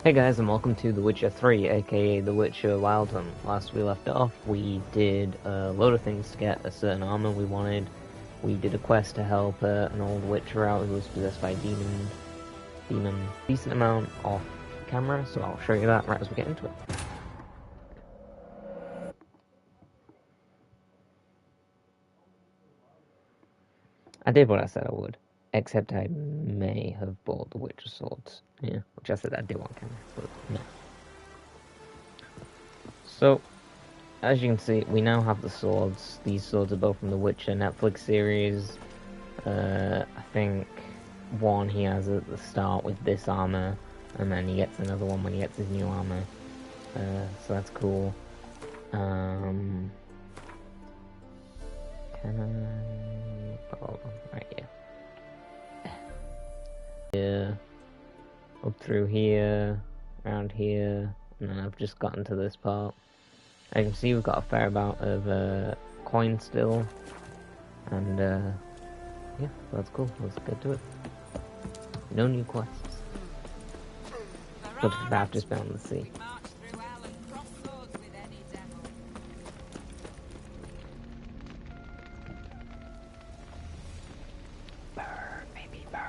Hey guys, and welcome to The Witcher 3, aka The Witcher Wild Hunt. Last we left off, we did a load of things to get a certain armor we wanted. We did a quest to help an old witcher out who was possessed by a demon. Decent amount off camera, so I'll show you that right as we get into it. I did what I said I would, except I may have bought the Witcher swords. Yeah, which I said I did on camera, but no. So, as you can see, we now have the swords. These swords are both from the Witcher Netflix series. I think one he has at the start with this armor, and then he gets another one when he gets his new armor. So that's cool. Can I... Oh, right, yeah. Yeah. Up through here, around here, and then I've just gotten to this part. As you can see, we've got a fair amount of coins still, and yeah, that's cool. Let's get to it. No new quests. But I've just been on the sea. Burn, baby, burn.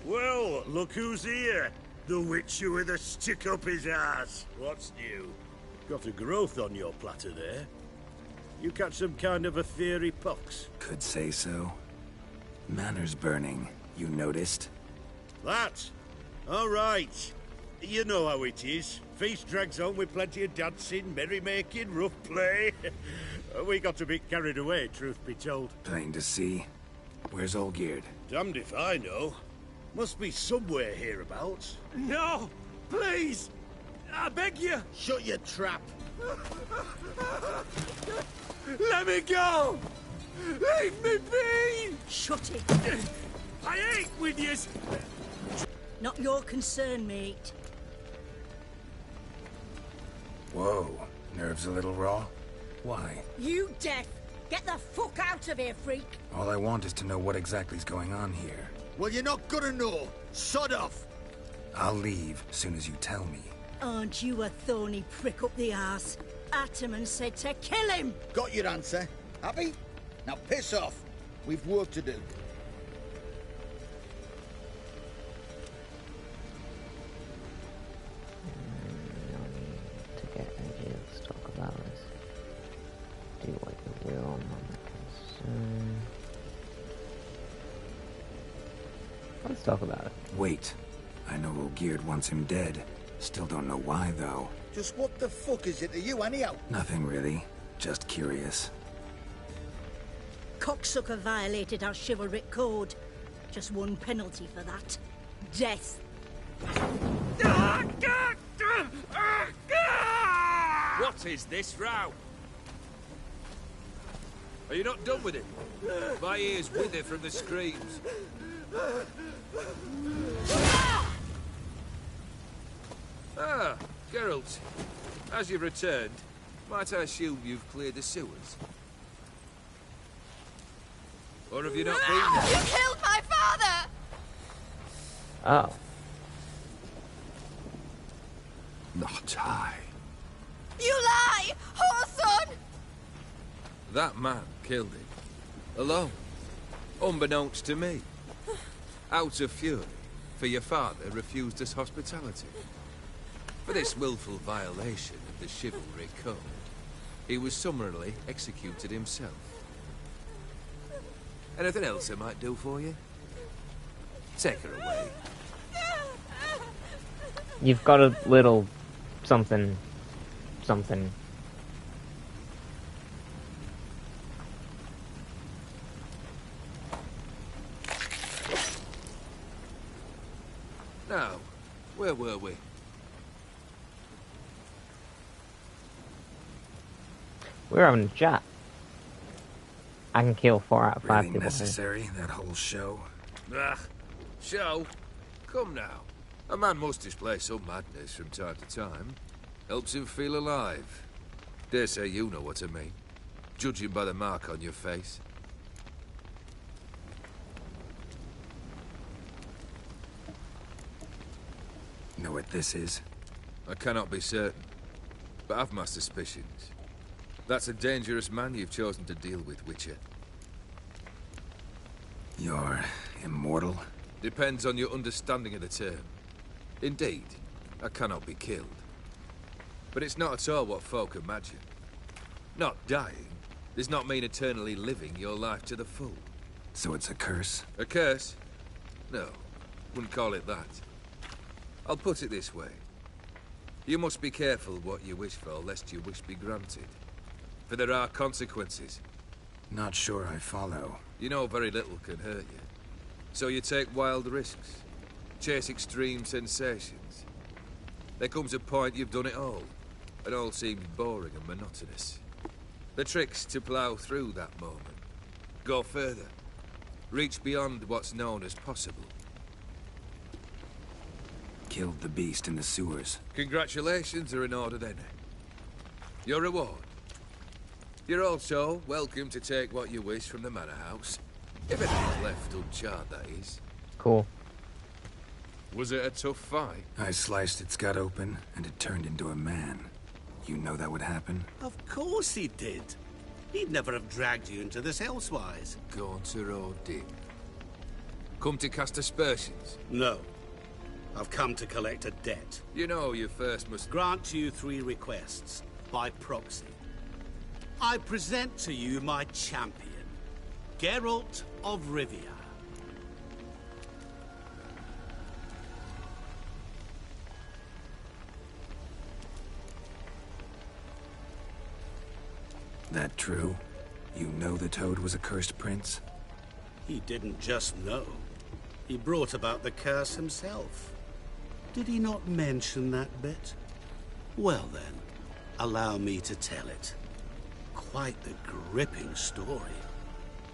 Well, look who's here. The Witcher with a stick up his ass. What's new? Got a growth on your platter there. You catch some kind of a fiery pox? Could say so. Manor's burning. You noticed? That? All right. You know how it is. Feast drags on with plenty of dancing, merrymaking, rough play. We got a bit carried away, truth be told. Plain to see. Where's Olgierd? Damned if I know. Must be somewhere hereabouts. No! Please! I beg you! Shut your trap. Let me go! Leave me be! Shut it. I ain't with yous! Not your concern, mate. Whoa. Nerves a little raw? Why? You deaf! Get the fuck out of here, freak! All I want is to know what exactly's going on here. Well, you're not gonna know. Sod off. I'll leave soon as you tell me. Aren't you a thorny prick up the arse? Ataman said to kill him! Got your answer. Happy? Now piss off. We've work to do. No need to get ideas to talk about this. Do what you will, not concern. Let's talk about it. Wait. I know Olgierd wants him dead. Still don't know why, though. Just what the fuck is it to you, anyhow? Nothing really. Just curious. Cocksucker violated our chivalric code. Just one penalty for that. Death. What is this row? Are you not done with it? My ears wither from the screams. Ah, Geralt. As you've returned, might I assume you've cleared the sewers? Or have you not been there? You killed my father! Oh. Not I. You lie! Whoreson! That man killed him. Alone. Unbeknownst to me. Out of fury, for your father refused us hospitality. For this willful violation of the chivalry code, he was summarily executed himself. Anything else I might do for you? Take her away. You've got a little something. Now, where were we? We're having a chat. I can kill 4 out of 5 Really people necessary, that whole show? Ah, show? Come now. A man must display some madness from time to time. Helps him feel alive. Dare say you know what I mean. Judging by the mark on your face. Know what this is? I cannot be certain, but I've my suspicions. That's a dangerous man you've chosen to deal with, Witcher. You're immortal? Depends on your understanding of the term. Indeed, I cannot be killed. But it's not at all what folk imagine. Not dying does not mean eternally living your life to the full. So it's a curse? A curse? No, wouldn't call it that. I'll put it this way. You must be careful what you wish for, lest your wish be granted. For there are consequences. Not sure I follow. You know very little can hurt you. So you take wild risks. Chase extreme sensations. There comes a point you've done it all. It all seems boring and monotonous. The trick's to plough through that moment. Go further. Reach beyond what's known as possible. Killed the beast in the sewers. Congratulations are in order then. Your reward. You're also welcome to take what you wish from the manor house. If anything's left uncharred, that is. Cool. Was it a tough fight? I sliced its gut open, and it turned into a man. You know that would happen? Of course he did. He'd never have dragged you into this elsewise. Gaunter O'Dim. Come to cast aspersions. No. I've come to collect a debt. You know you first must... Grant you 3 requests, by proxy. I present to you my champion, Geralt of Rivia. That true? You know the Toad was a cursed prince? He didn't just know. He brought about the curse himself. Did he not mention that bit? Well then, allow me to tell it. Quite the gripping story.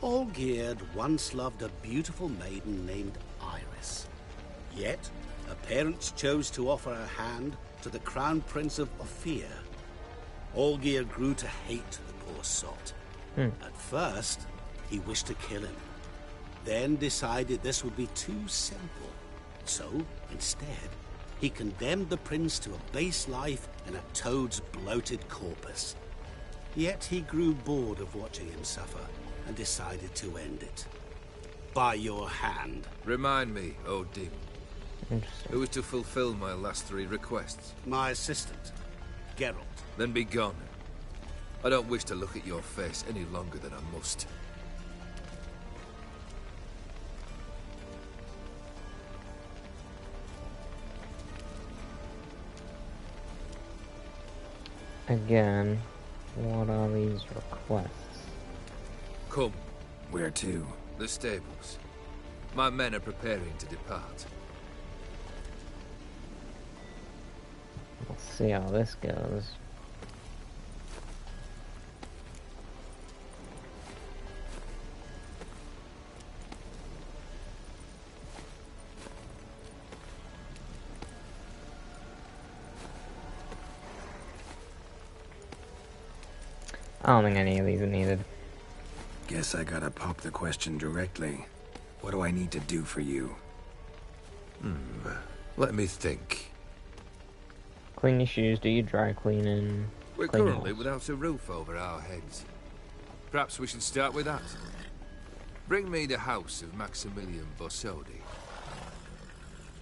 Olgierd once loved a beautiful maiden named Iris. Yet, her parents chose to offer her hand to the Crown Prince of Ophir. Olgierd grew to hate the poor sot. At first, he wished to kill him. Then decided this would be too simple. So, instead, he condemned the prince to a base life in a toad's bloated corpus. Yet he grew bored of watching him suffer and decided to end it. By your hand. Remind me, O'Dim. Interesting. Who is to fulfill my last 3 requests? My assistant, Geralt. Then be gone. I don't wish to look at your face any longer than I must. Again, what are these requests? Come, Where to? the stables. My men are preparing to depart. We'll see how this goes. I don't think any of these are needed. Guess I gotta pop the question directly. What do I need to do for you? Let me think. Clean your shoes, do your dry cleaning. We're clean currently house. without a roof over our heads. Perhaps we should start with that. Bring me the house of Maximilian Borsodi.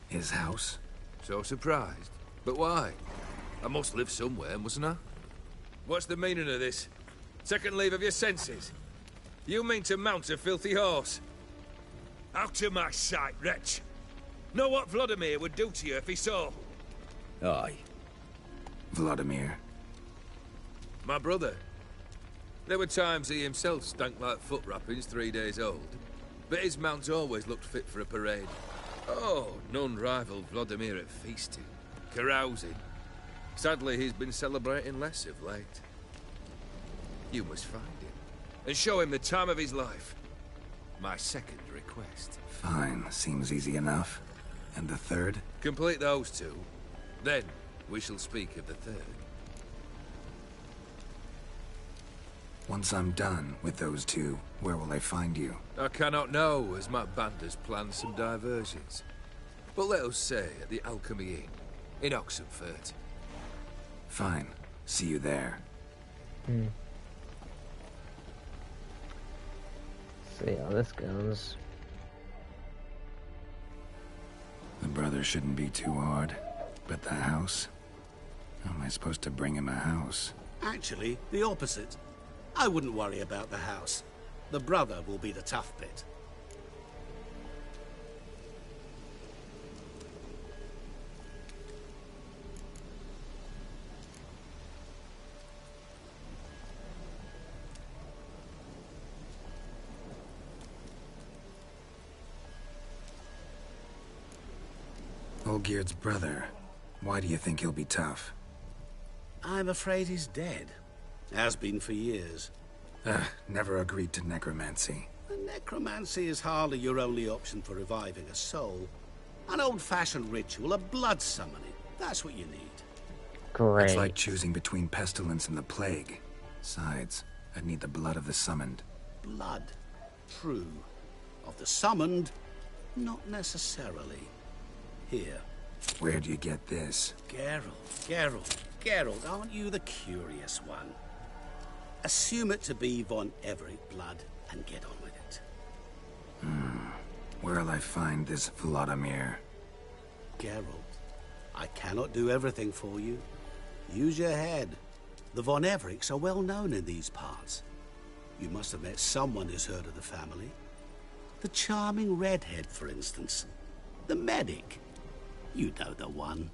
His house? So surprised. But why? I must live somewhere, mustn't I? What's the meaning of this? Second leave of your senses? You mean to mount a filthy horse? Out of my sight, wretch! Know what Vladimir would do to you if he saw? Aye. Vladimir. My brother. There were times he himself stank like foot wrappings 3 days old. But his mount always looked fit for a parade. Oh, none rivaled Vladimir at feasting, carousing. Sadly, he's been celebrating less of late. You must find him, and show him the time of his life. My second request. Fine, seems easy enough. And the third? Complete those 2, then we shall speak of the third. Once I'm done with those 2, where will I find you? I cannot know, as my band has planned some diversions. But let us say at the Alchemy Inn. In Oxenfurt. Fine. See you there. See how this goes. The brother shouldn't be too hard. But the house? How am I supposed to bring him a house? Actually, the opposite. I wouldn't worry about the house. The brother will be the tough bit. Olgierd's brother. Why do you think he'll be tough? I'm afraid he's dead. Has been for years. Never agreed to necromancy. Necromancy is hardly your only option for reviving a soul. An old-fashioned ritual, a blood summoning. That's what you need. Great. It's like choosing between pestilence and the plague. Besides, I'd need the blood of the summoned. Blood. True. Of the summoned, not necessarily. Here. Where'd you get this? Geralt, aren't you the curious one? Assume it to be von Everett blood and get on with it. Where'll I find this Vladimir? Geralt, I cannot do everything for you. Use your head. The von Evericks are well known in these parts. You must have met someone who's heard of the family. The charming redhead, for instance. The medic. You know the one.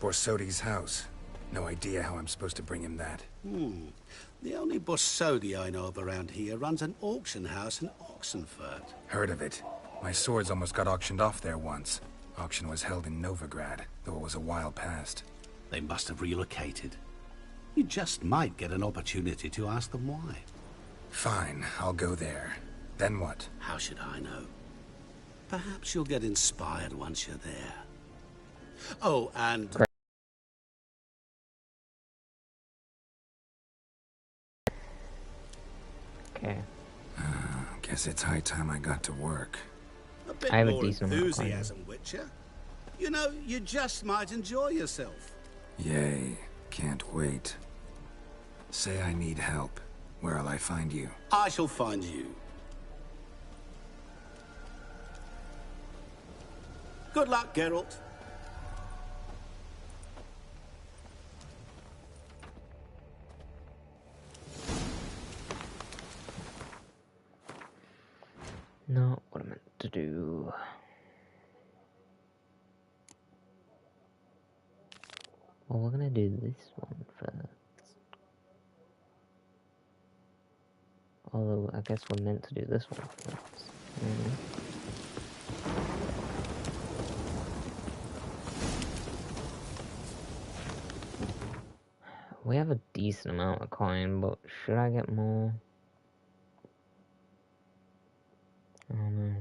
Borsodi's house. No idea how I'm supposed to bring him that. The only Borsodi I know of around here runs an auction house in Oxenfurt. Heard of it. My swords almost got auctioned off there once. Auction was held in Novigrad, though it was a while past. They must have relocated. You just might get an opportunity to ask them why. Fine, I'll go there. Then what? How should I know? Perhaps you'll get inspired once you're there. Oh, and... Okay. Guess it's high time I got to work. a bit I have a more decent amount of enthusiasm, Witcher. You know, you just might enjoy yourself. Yay. Can't wait. Say I need help. Where'll I find you? I shall find you. Good luck, Geralt. Not what I meant to do. Well, we're gonna do this one first. Although, I guess we're meant to do this one first. We have a decent amount of coin, but should I get more? I don't know.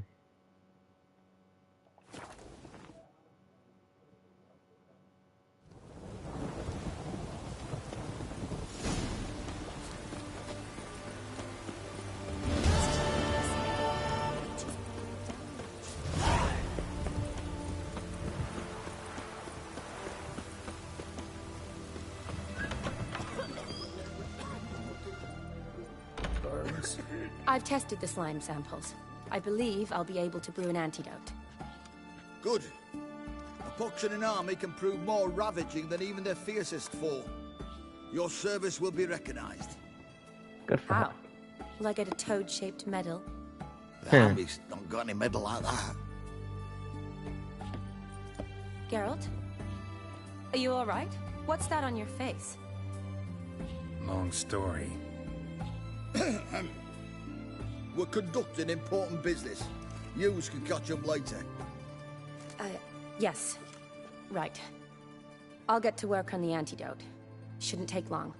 I've tested the slime samples. I believe I'll be able to brew an antidote. Good. A pox in an army can prove more ravaging than even their fiercest foe. Your service will be recognized. Good for her. How? Will I get a toad-shaped medal? The army's not got any medal like that. Geralt? Are you alright? What's that on your face? Long story. We're conducting important business. Yous can catch up later. Yes. Right. I'll get to work on the antidote. Shouldn't take long.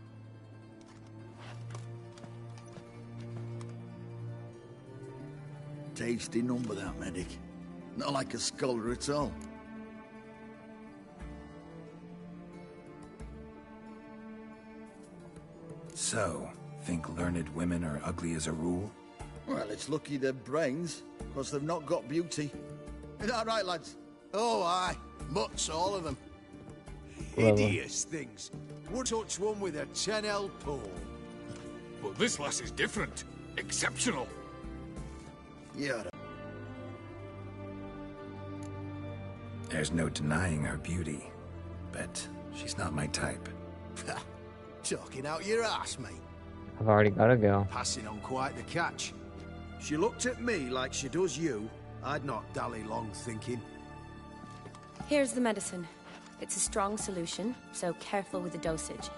Tasty number, that medic. Not like a scholar at all. So, think learned women are ugly as a rule? Well, it's lucky they're brains, because they've not got beauty. Is that right, lads? Oh, aye. Mutts, all of them. Lovely. Hideous things. Would touch one with a 10L pole. But this lass is different. Exceptional. Yeah. There's no denying her beauty, but she's not my type. Talking out your ass, mate. I've already got to go. Passing on quite the catch. She looked at me like she does you. I'd not dally long thinking. Here's the medicine. It's a strong solution, so careful with the dosage.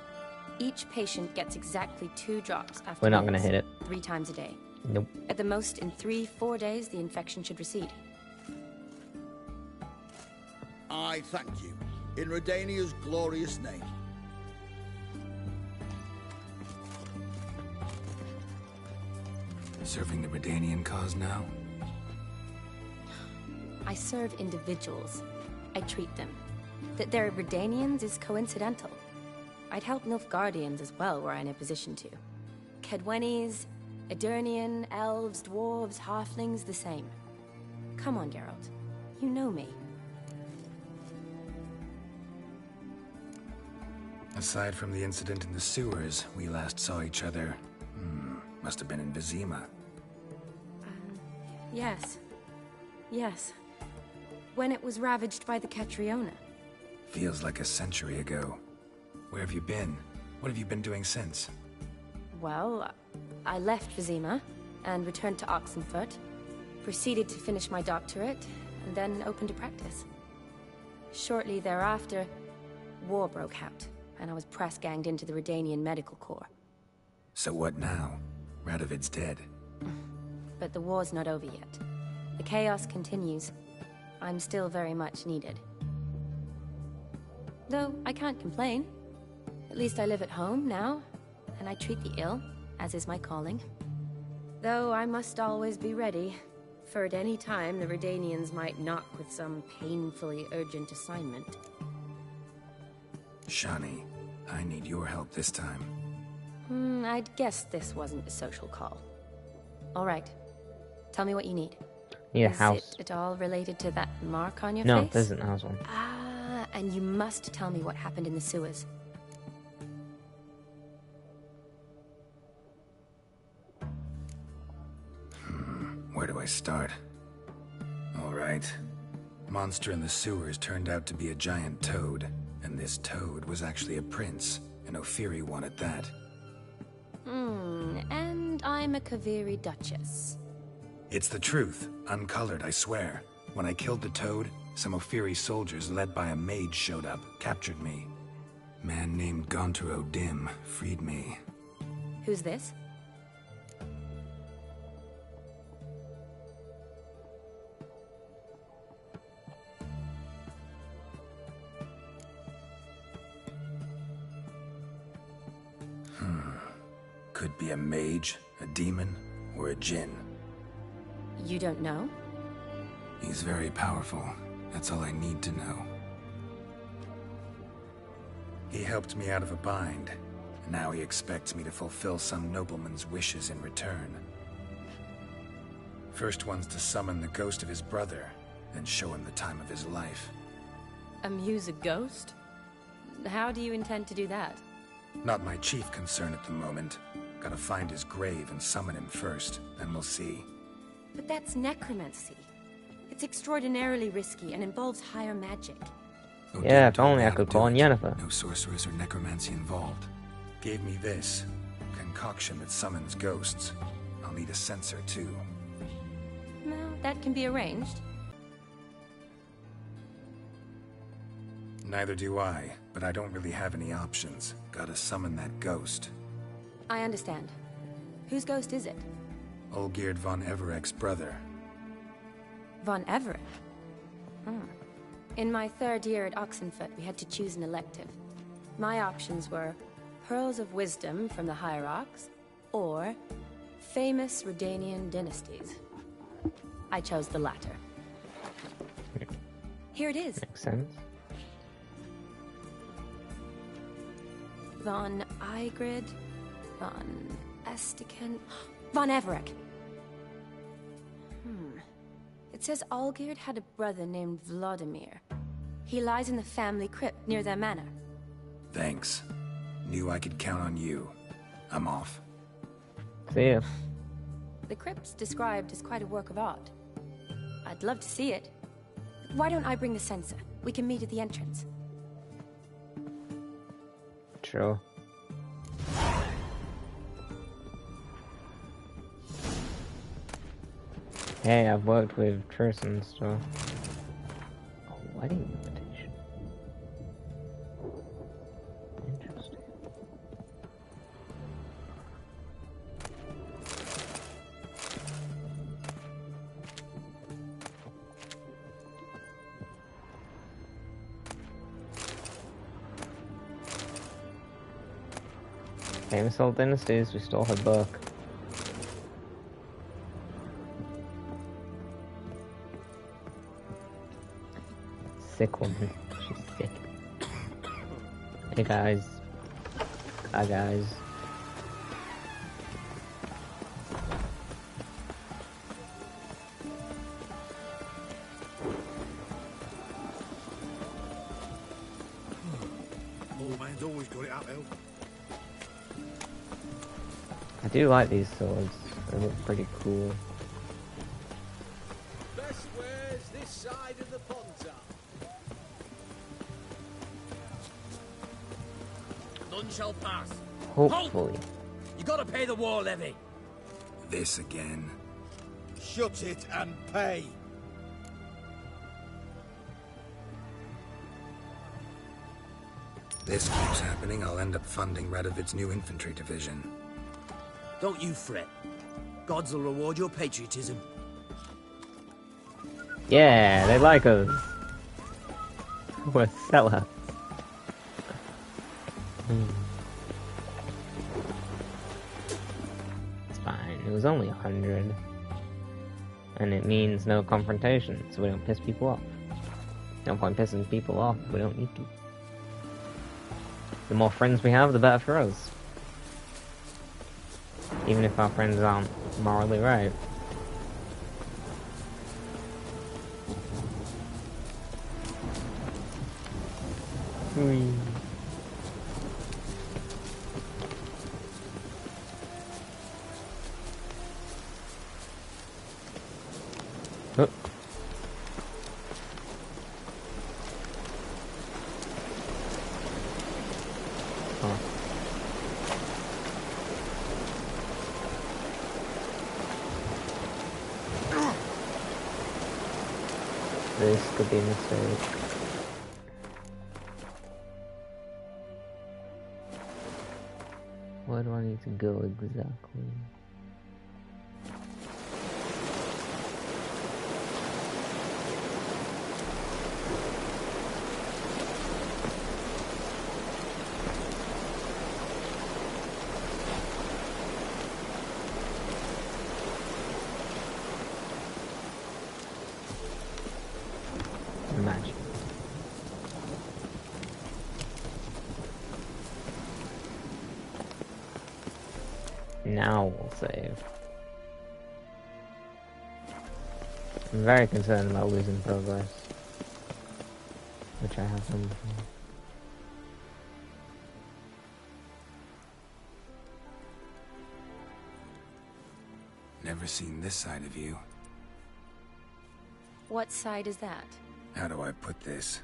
Each patient gets exactly 2 drops after We're not going to meals, hit it. 3 times a day. Nope. At the most, in 3-4 days, the infection should recede. I thank you. In Redania's glorious name. Serving the Redanian cause now? I serve individuals. I treat them. That they're Redanians is coincidental. I'd help Nilfgaardians as well were I in a position to. Kedwenis, Edirnian, elves, dwarves, halflings, the same. Come on, Geralt. You know me. Aside from the incident in the sewers, we last saw each other. Must have been in Vizima. Yes. Yes. When it was ravaged by the Catriona. Feels like a century ago. Where have you been? What have you been doing since? Well, I left Vizima and returned to Oxenfurt. Proceeded to finish my doctorate, and then opened a practice. Shortly thereafter, war broke out, and I was press-ganged into the Redanian Medical Corps. So what now? Radovid's dead. But the war's not over yet. The chaos continues. I'm still very much needed. Though I can't complain. At least I live at home now, and I treat the ill, as is my calling. Though I must always be ready, for at any time the Redanians might knock with some painfully urgent assignment. Shani, I need your help this time. I'd guess this wasn't a social call. All right. Tell me what you need. Need a Is house. it at all related to that mark on your No, face? there isn't a house one. Ah, and you must tell me what happened in the sewers. Where do I start? All right. Monster in the sewers turned out to be a giant toad, and this toad was actually a prince, an Ophiri one at that. And I'm a Kaviri Duchess. It's the truth, uncolored, I swear. When I killed the toad, some Ophiri soldiers led by a mage showed up, captured me. Man named Gontaro Dim freed me. Who's this? Could be a mage, a demon, or a djinn. You don't know? He's very powerful. That's all I need to know. He helped me out of a bind. Now he expects me to fulfill some nobleman's wishes in return. First one's to summon the ghost of his brother, then show him the time of his life. Amuse a ghost? How do you intend to do that? Not my chief concern at the moment. Gotta find his grave and summon him first, then we'll see. But that's necromancy. It's extraordinarily risky and involves higher magic. Odin Yeah, if told only me I how could to call do in it. Yennefer. No sorcerers or necromancy involved. Gave me this. Concoction that summons ghosts. I'll need a censer too. Well, that can be arranged. Neither do I, but I don't really have any options. Gotta summon that ghost. I understand. Whose ghost is it? Olgierd von Everek's brother. Von Everett? In my 3rd year at Oxenfurt, we had to choose an elective. My options were Pearls of Wisdom from the Hierarchs, or Famous Redanian Dynasties. I chose the latter. Here it is. Makes sense. Von Igrid, Von Estiken, Von Everek. It says Olgierd had a brother named Vladimir. He lies in the family crypt near their manor. Thanks. Knew I could count on you. I'm off. See ya. The crypt's described as quite a work of art. I'd love to see it. Why don't I bring the censer? We can meet at the entrance. Sure. Hey, I've worked with Triss and stuff. Oh, wedding invitation. Interesting. Famous old dynasties, we stole her book. Sick woman. She's sick. Hey guys. Hi guys. Old man's always got it uphill. I do like these swords. They look pretty cool. Best wares this side of the Pontar. None shall pass. Hopefully. You gotta pay the war levy. This again. Shut it and pay. This keeps happening, I'll end up funding Radovid's new infantry division. Don't you fret. Gods will reward your patriotism. Yeah, they like us. We're sellouts. It's fine. It was only 100. And it means no confrontation, so we don't piss people off. No point pissing people off if we don't need to. The more friends we have, the better for us. Even if our friends aren't morally right. Whee. Oh. Oh. This could be a mistake. Where do I need to go exactly? Magic. Now we'll save. I'm very concerned about losing progress, which I have done before. Never seen this side of you. What side is that? How do I put this?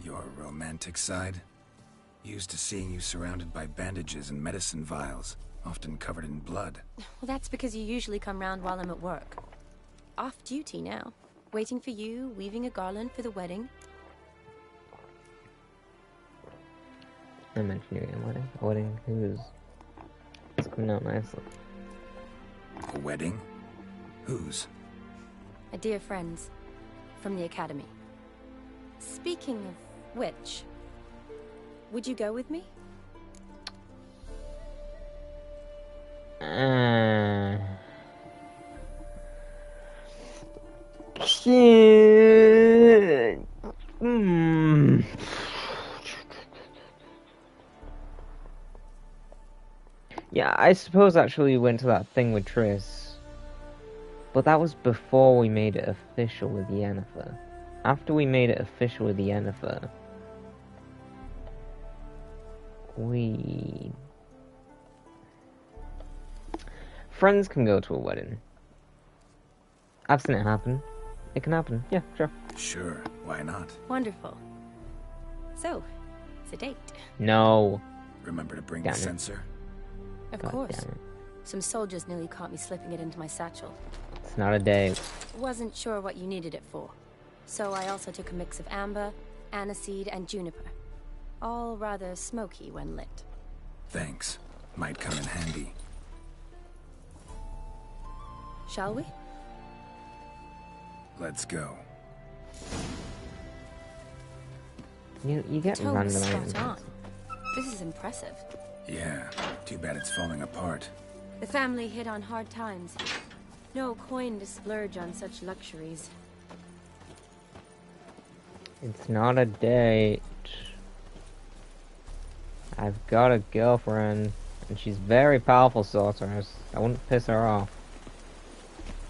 Your romantic side? Used to seeing you surrounded by bandages and medicine vials, often covered in blood. Well, that's because you usually come round while I'm at work. Off duty now. Waiting for you, weaving a garland for the wedding. I mentioned you getting a wedding. A wedding? Who's? It's coming out nicely. A wedding? Whose? A dear friend's. From the academy. Speaking of which, would you go with me? Shit. Yeah, I suppose actually we went to that thing with Triss. But that was before we made it official with Yennefer. After we made it official with Yennefer, friends can go to a wedding. I've seen it happen. It can happen. Yeah, sure. Sure, why not? Wonderful. So, it's a date. No. Remember to bring Damn the it. sensor? Of God course. damn it. Some soldiers nearly caught me slipping it into my satchel. It's not a date. Wasn't sure what you needed it for. So I also took a mix of amber, aniseed, and juniper. All rather smoky when lit. Thanks. Might come in handy. Shall we? Let's go. You get Tone random was items. spot on. This is impressive. Yeah, too bad it's falling apart. The family hit on hard times. No coin to splurge on such luxuries. It's not a date. I've got a girlfriend, and she's very powerful sorceress. I wouldn't piss her off.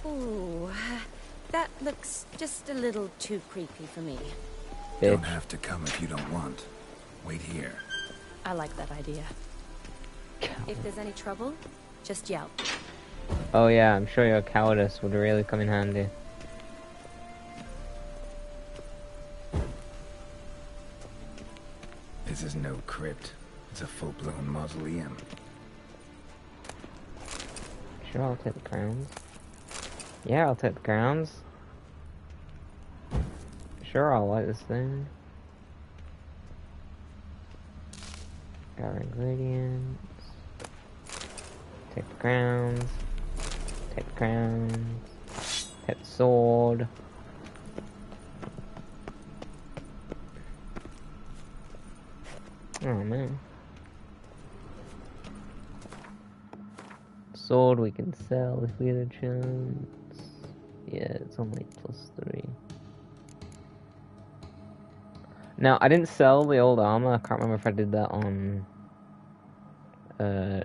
Ooh, that looks just a little too creepy for me. Don't have to come if you don't want. Wait here. I like that idea. If there's any trouble, just yell. Oh yeah, I'm sure your cowardice would really come in handy. This is no crypt. It's a full-blown mausoleum. Sure, I'll take the crowns. Yeah, I'll take the crowns. Sure, I'll light this thing. Got ingredients. Take the crowns. Take the crowns. Take the sword. Oh man. Sword we can sell if we had a chance. Yeah, it's only +3. Now, I didn't sell the old armor. I can't remember if I did that on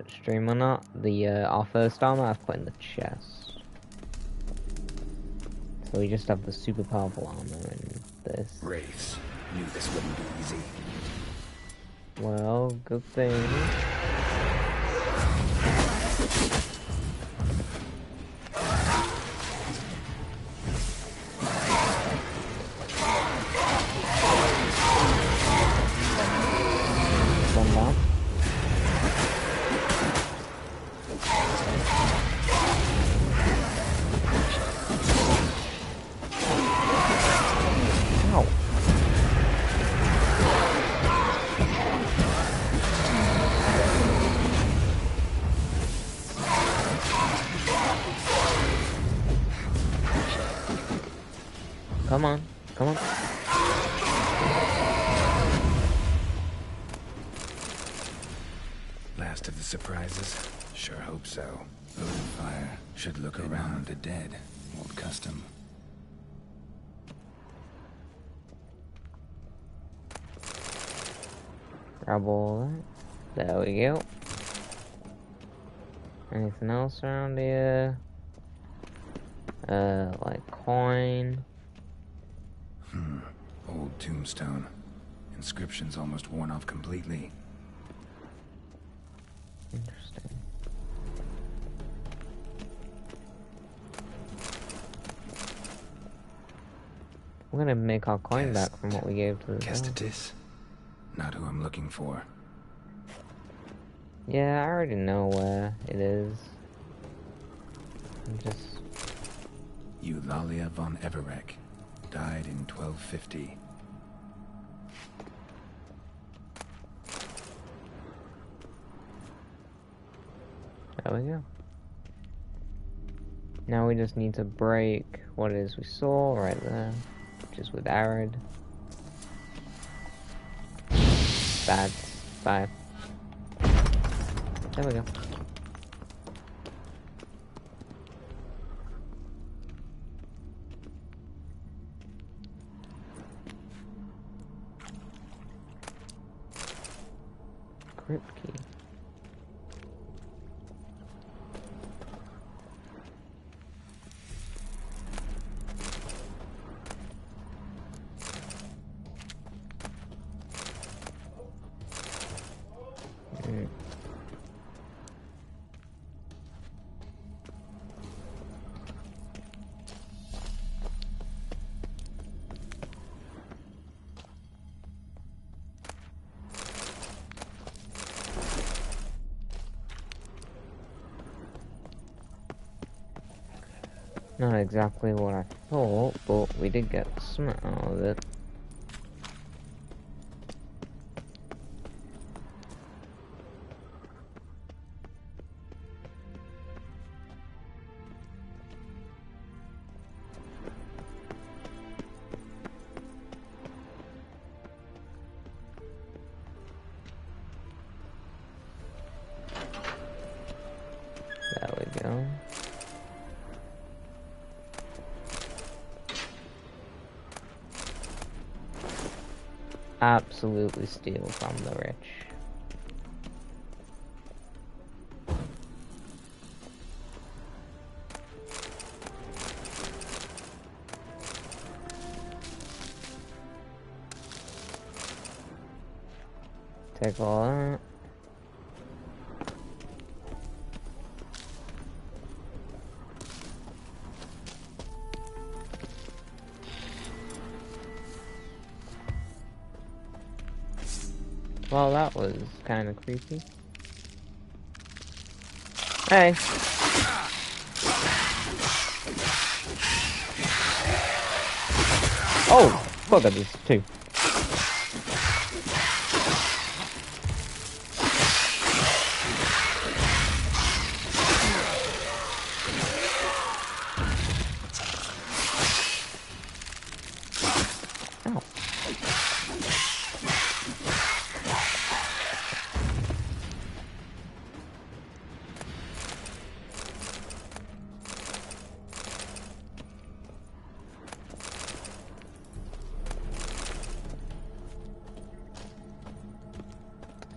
stream or not. Our first armor I've put in the chest. So we just have the super powerful armor in this. Wraiths. Knew this wouldn't be easy. Well, good thing. One down. Ow. Come on, come on. Last of the surprises? Sure hope so. Odin fire should look around the dead. Old custom. Grab all that. There we go. Anything else around here? Like coin. Old tombstone. Inscription's almost worn off completely. Interesting. We're gonna make our coin back from what we gave to the girl. Kestatis? Not who I'm looking for. Yeah, I already know where it is. I'm just... Eulalia von Everec. Died in 1250. There we go. Now we just need to break what it is we saw right there, which is with Arid. Bad. 5. There we go. Crypt key. Not exactly what I thought, but we did get some out of it. There we go. Absolutely steal from the rich. Take all that. Well, that was kind of creepy. Hey. Oh, fuck it, there's two.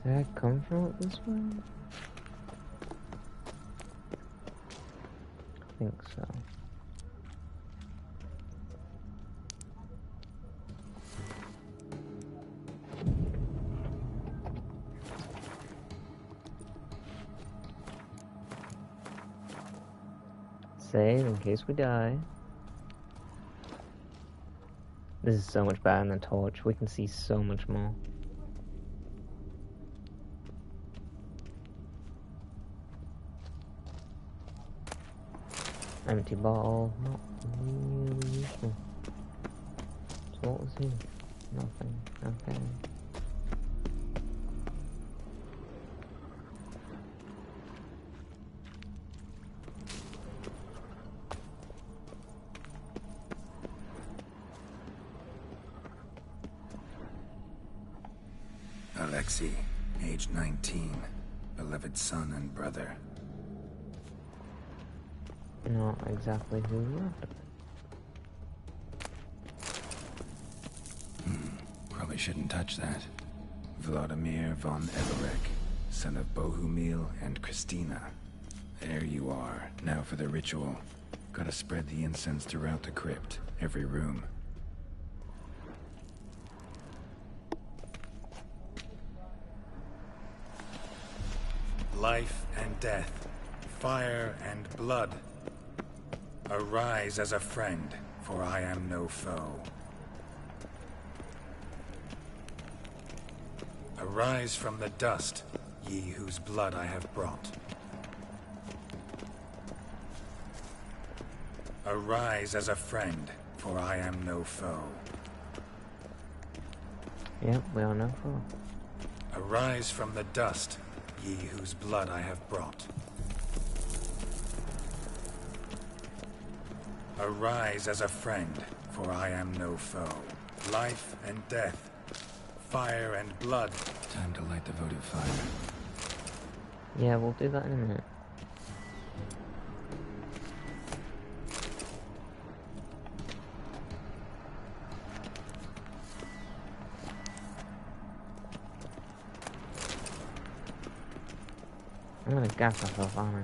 Did I come from it this way? I think so. Save in case we die. This is so much better than the torch. We can see so much more. Empty bottle, not really useful. So what was here? Nothing. Okay. Alexei, age 19, beloved son and brother. Not exactly who we are. Probably shouldn't touch that. Vladimir von Everek, son of Bohumil and Christina. There you are. Now for the ritual. Gotta spread the incense throughout the crypt, every room. Life and death, fire and blood. Arise as a friend, for I am no foe. Arise from the dust, ye whose blood I have brought. Arise as a friend, for I am no foe. Yep, we are no foe. Arise from the dust, ye whose blood I have brought. Arise as a friend, for I am no foe. Life and death, fire and blood. Time to light the votive fire. Yeah, we'll do that in a minute. I'm gonna gas myself, aren't I?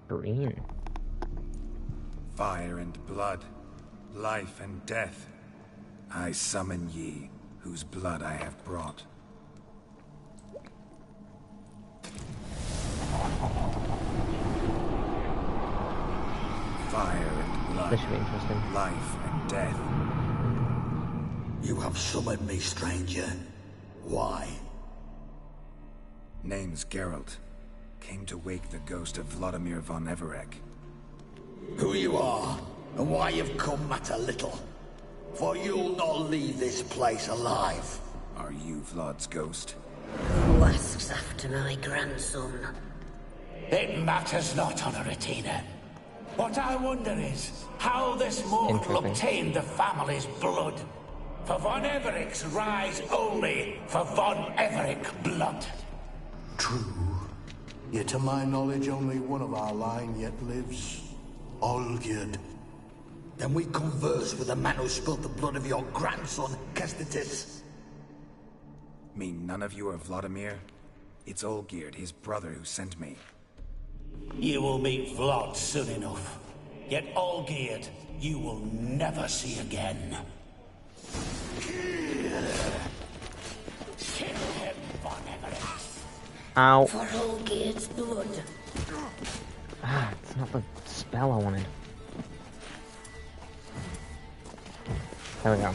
Green. Fire and blood, life and death. I summon ye, whose blood I have brought. Fire and blood. This should be interesting. Life and death. You have summoned me, stranger. Why? Name's Geralt. Came to wake the ghost of Vladimir von Everec. Who you are, and why you've come matter little. For you'll not leave this place alive. Are you Vlad's ghost? Who asks after my grandson? It matters not, Honoratina. What I wonder is how this mortal obtained the family's blood. For von Everec's rise only for von Everec blood. True. Yet to my knowledge, only one of our line yet lives. Olgierd. Then we converse with the man who spilled the blood of your grandson, Kestitis. Mean none of you are Vladimir? It's Olgierd, his brother, who sent me. You will meet Vlad soon enough. Yet Olgierd, you will never see again. Kill him, von Everec. Ow. For Olgierd's blood. Ah, it's not the spell I wanted. There we go.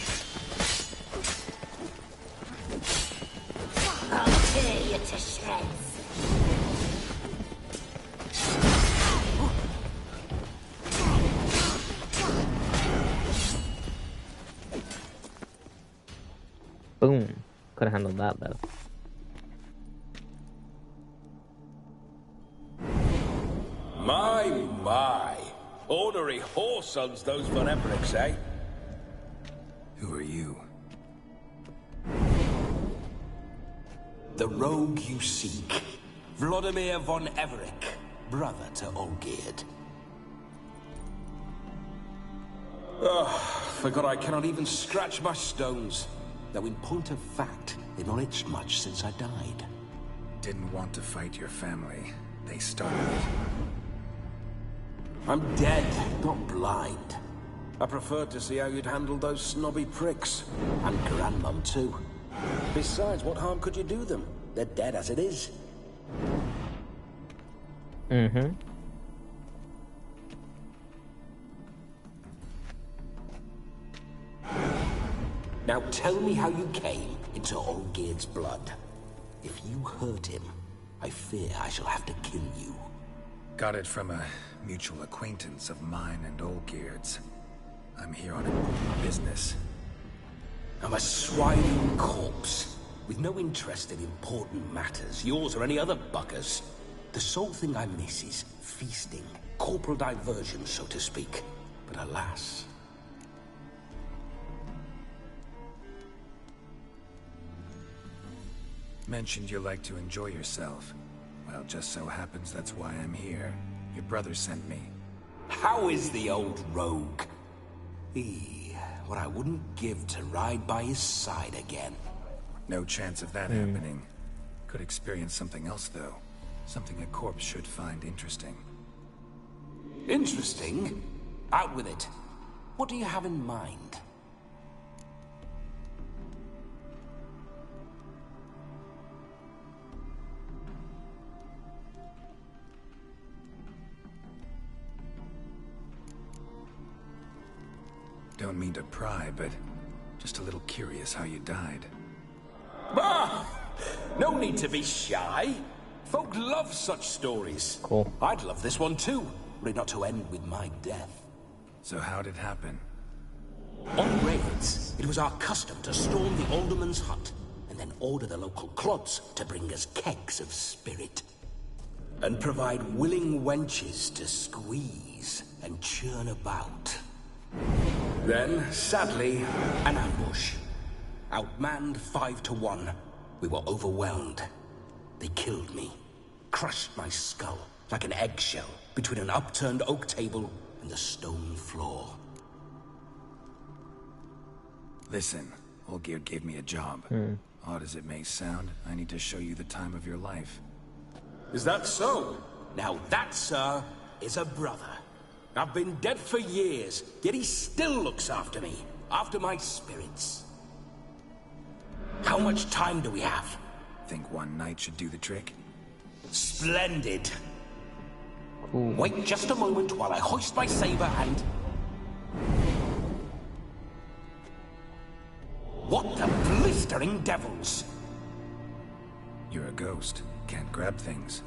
I'll tear you to shreds. Boom. Could have handled that though. My. Ornery whoresons those von Everecs, eh? Who are you? The rogue you seek. Vladimir von Everec, brother to Olgierd. Forgot I cannot even scratch my stones. Though in point of fact, they've not itched much since I died. Didn't want to fight your family. They started it. I'm dead, not blind. I preferred to see how you'd handle those snobby pricks. And Grandmum, too. Besides, what harm could you do them? They're dead as it is. Mm-hmm. Now tell me how you came into Olgierd's blood. If you hurt him, I fear I shall have to kill you. Got it from a mutual acquaintance of mine and Olgierd's. I'm here on important business. I'm a swine corpse, with no interest in important matters, yours or any other buggers. The sole thing I miss is feasting, corporal diversion, so to speak. But alas... Mentioned you like to enjoy yourself. Well, just so happens that's why I'm here. Your brother sent me. How is the old rogue? What I wouldn't give to ride by his side again. No chance of that happening. Could experience something else, though. Something a corpse should find interesting. Interesting? Out with it. What do you have in mind? Don't mean to pry, but just a little curious how you died. Bah! No need to be shy. Folk love such stories. Cool. I'd love this one too, were it not to end with my death. So how'd it happen? On raids, it was our custom to storm the alderman's hut, and then order the local clods to bring us kegs of spirit. And provide willing wenches to squeeze and churn about. Then, sadly, an ambush. Outmanned 5 to 1, we were overwhelmed. They killed me, crushed my skull like an eggshell between an upturned oak table and the stone floor. Listen, Olgierd gave me a job. Odd as it may sound, I need to show you the time of your life. Is that so? Now that, sir, is a brother. I've been dead for years, yet he still looks after me, after my spirits. How much time do we have? Think one night should do the trick? Splendid. Cool. Wait just a moment while I hoist my saber and... What the blistering devils? You're a ghost. Can't grab things.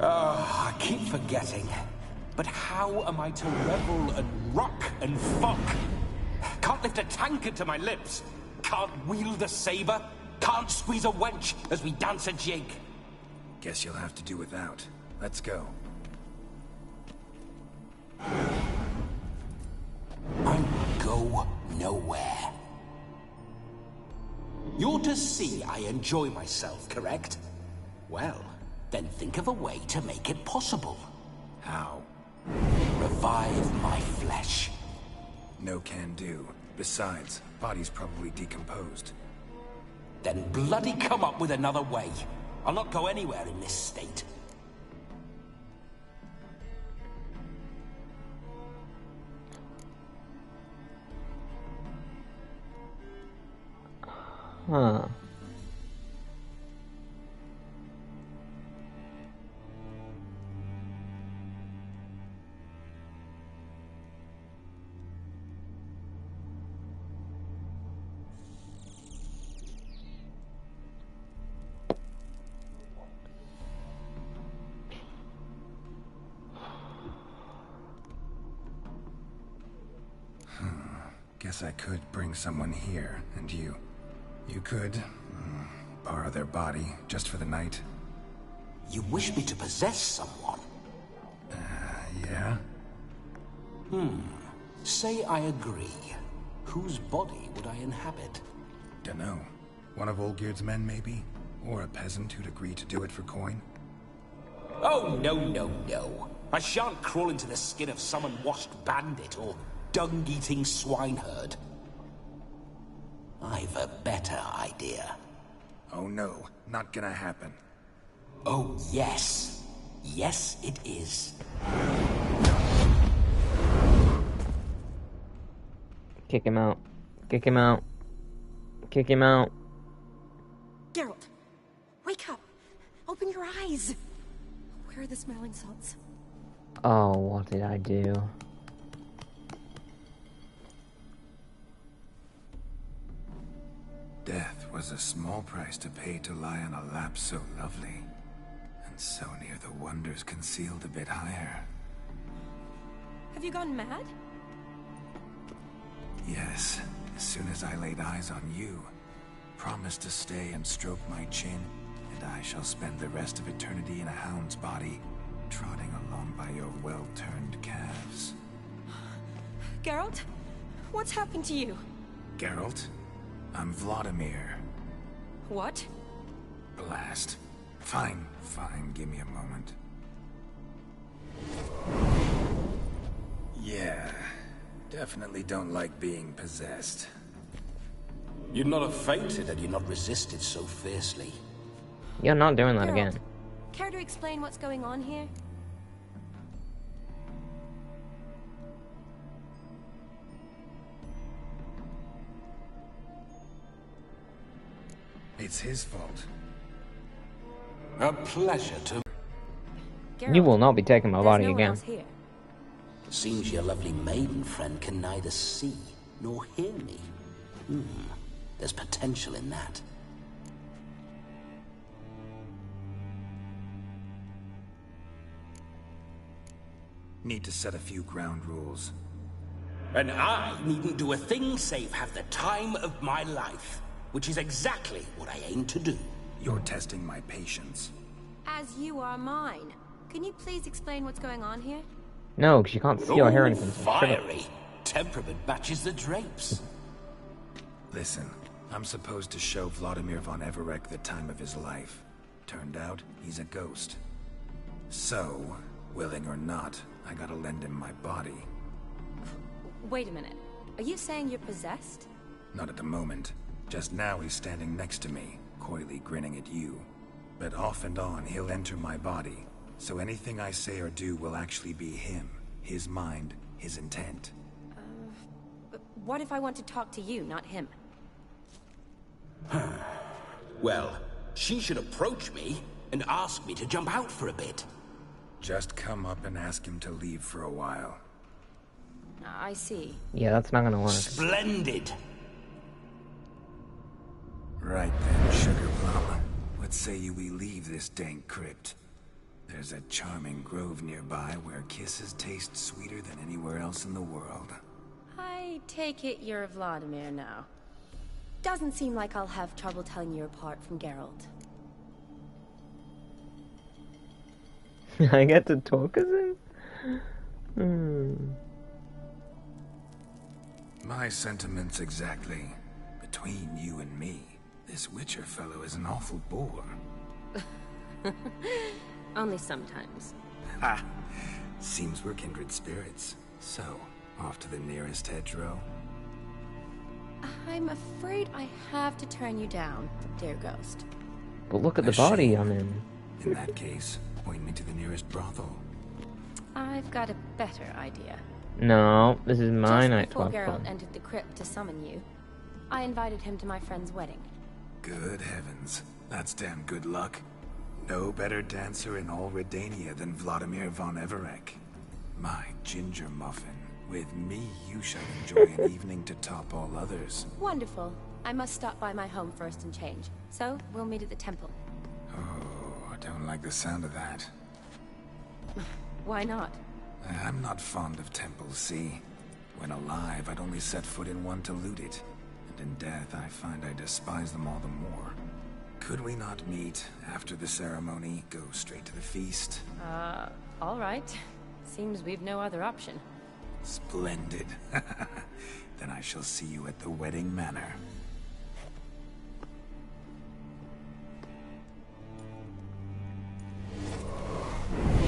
I keep forgetting. But how am I to revel and rock and fuck? Can't lift a tankard to my lips. Can't wield a saber. Can't squeeze a wench as we dance a jig. Guess you'll have to do without. Let's go. I go nowhere. You're to see I enjoy myself, correct? Well, then think of a way to make it possible. How? Revive my flesh. No can do. Besides, body's probably decomposed. Then bloody come up with another way. I'll not go anywhere in this state. Huh. Guess I could bring someone here, and you could borrow their body just for the night. You wish me to possess someone? Yeah? Say I agree. Whose body would I inhabit? Dunno. One of Olgierd's men, maybe? Or a peasant who'd agree to do it for coin? Oh, no, no, no. I shan't crawl into the skin of some unwashed bandit or dung-eating swineherd. I've a better idea. Oh no, not gonna happen. Oh yes. Yes, it is. Kick him out. Kick him out. Kick him out. Geralt, wake up. Open your eyes. Where are the smelling salts? Oh, what did I do? Death was a small price to pay to lie on a lap so lovely, and so near the wonders concealed a bit higher. Have you gone mad? Yes, as soon as I laid eyes on you, promised to stay and stroke my chin, and I shall spend the rest of eternity in a hound's body, trotting along by your well-turned calves. Geralt, what's happened to you? Geralt? I'm Vladimir. What? Blast. Fine, give me a moment. Yeah, definitely don't like being possessed. You'd not have fainted had you not resisted so fiercely. You're not doing that Geralt, again. Care to explain what's going on here? It's his fault. A pleasure to... You will not be taking my body no one again. else here. Seems your lovely maiden friend can neither see nor hear me. There's potential in that. Need to set a few ground rules. And I needn't do a thing save have the time of my life, which is exactly what I aim to do. You're testing my patience. As you are mine. Can you please explain what's going on here? No, because you can't see or hear anything. So shut up. Fiery. Temperament matches the drapes. Listen, I'm supposed to show Vladimir von Everec the time of his life. Turned out, he's a ghost. So, willing or not, I gotta lend him my body. Wait a minute. Are you saying you're possessed? Not at the moment. Just now he's standing next to me, coyly grinning at you. But off and on, he'll enter my body. So anything I say or do will actually be him. His mind, his intent. But what if I want to talk to you, not him? Well, she should approach me and ask me to jump out for a bit. Just come up and ask him to leave for a while. I see. Yeah, that's not gonna work. Splendid! Right then, Sugar Plum. What say you we leave this dank crypt? There's a charming grove nearby where kisses taste sweeter than anywhere else in the world. I take it you're Vladimir now. Doesn't seem like I'll have trouble telling you apart from Geralt. I get to talk as him? My sentiments exactly. Between you and me, this Witcher fellow is an awful bore. Only sometimes. Ha! Seems we're kindred spirits. So, off to the nearest hedgerow? I'm afraid I have to turn you down, dear ghost. But look at the body I'm in. In that case, point me to the nearest brothel. I've got a better idea. No, this is my night Before to have Geralt fun. entered the crypt to summon you, I invited him to my friend's wedding. Good heavens. That's damn good luck. No better dancer in all Redania than Vladimir von Everec. My ginger muffin. With me, you shall enjoy an evening to top all others. Wonderful. I must stop by my home first and change. So, we'll meet at the temple. Oh, I don't like the sound of that. Why not? I'm not fond of temples, see? When alive, I'd only set foot in one to loot it. And in death, I find I despise them all the more. Could we not meet after the ceremony, go straight to the feast? All right. Seems we've no other option. Splendid. Then I shall see you at the wedding manor.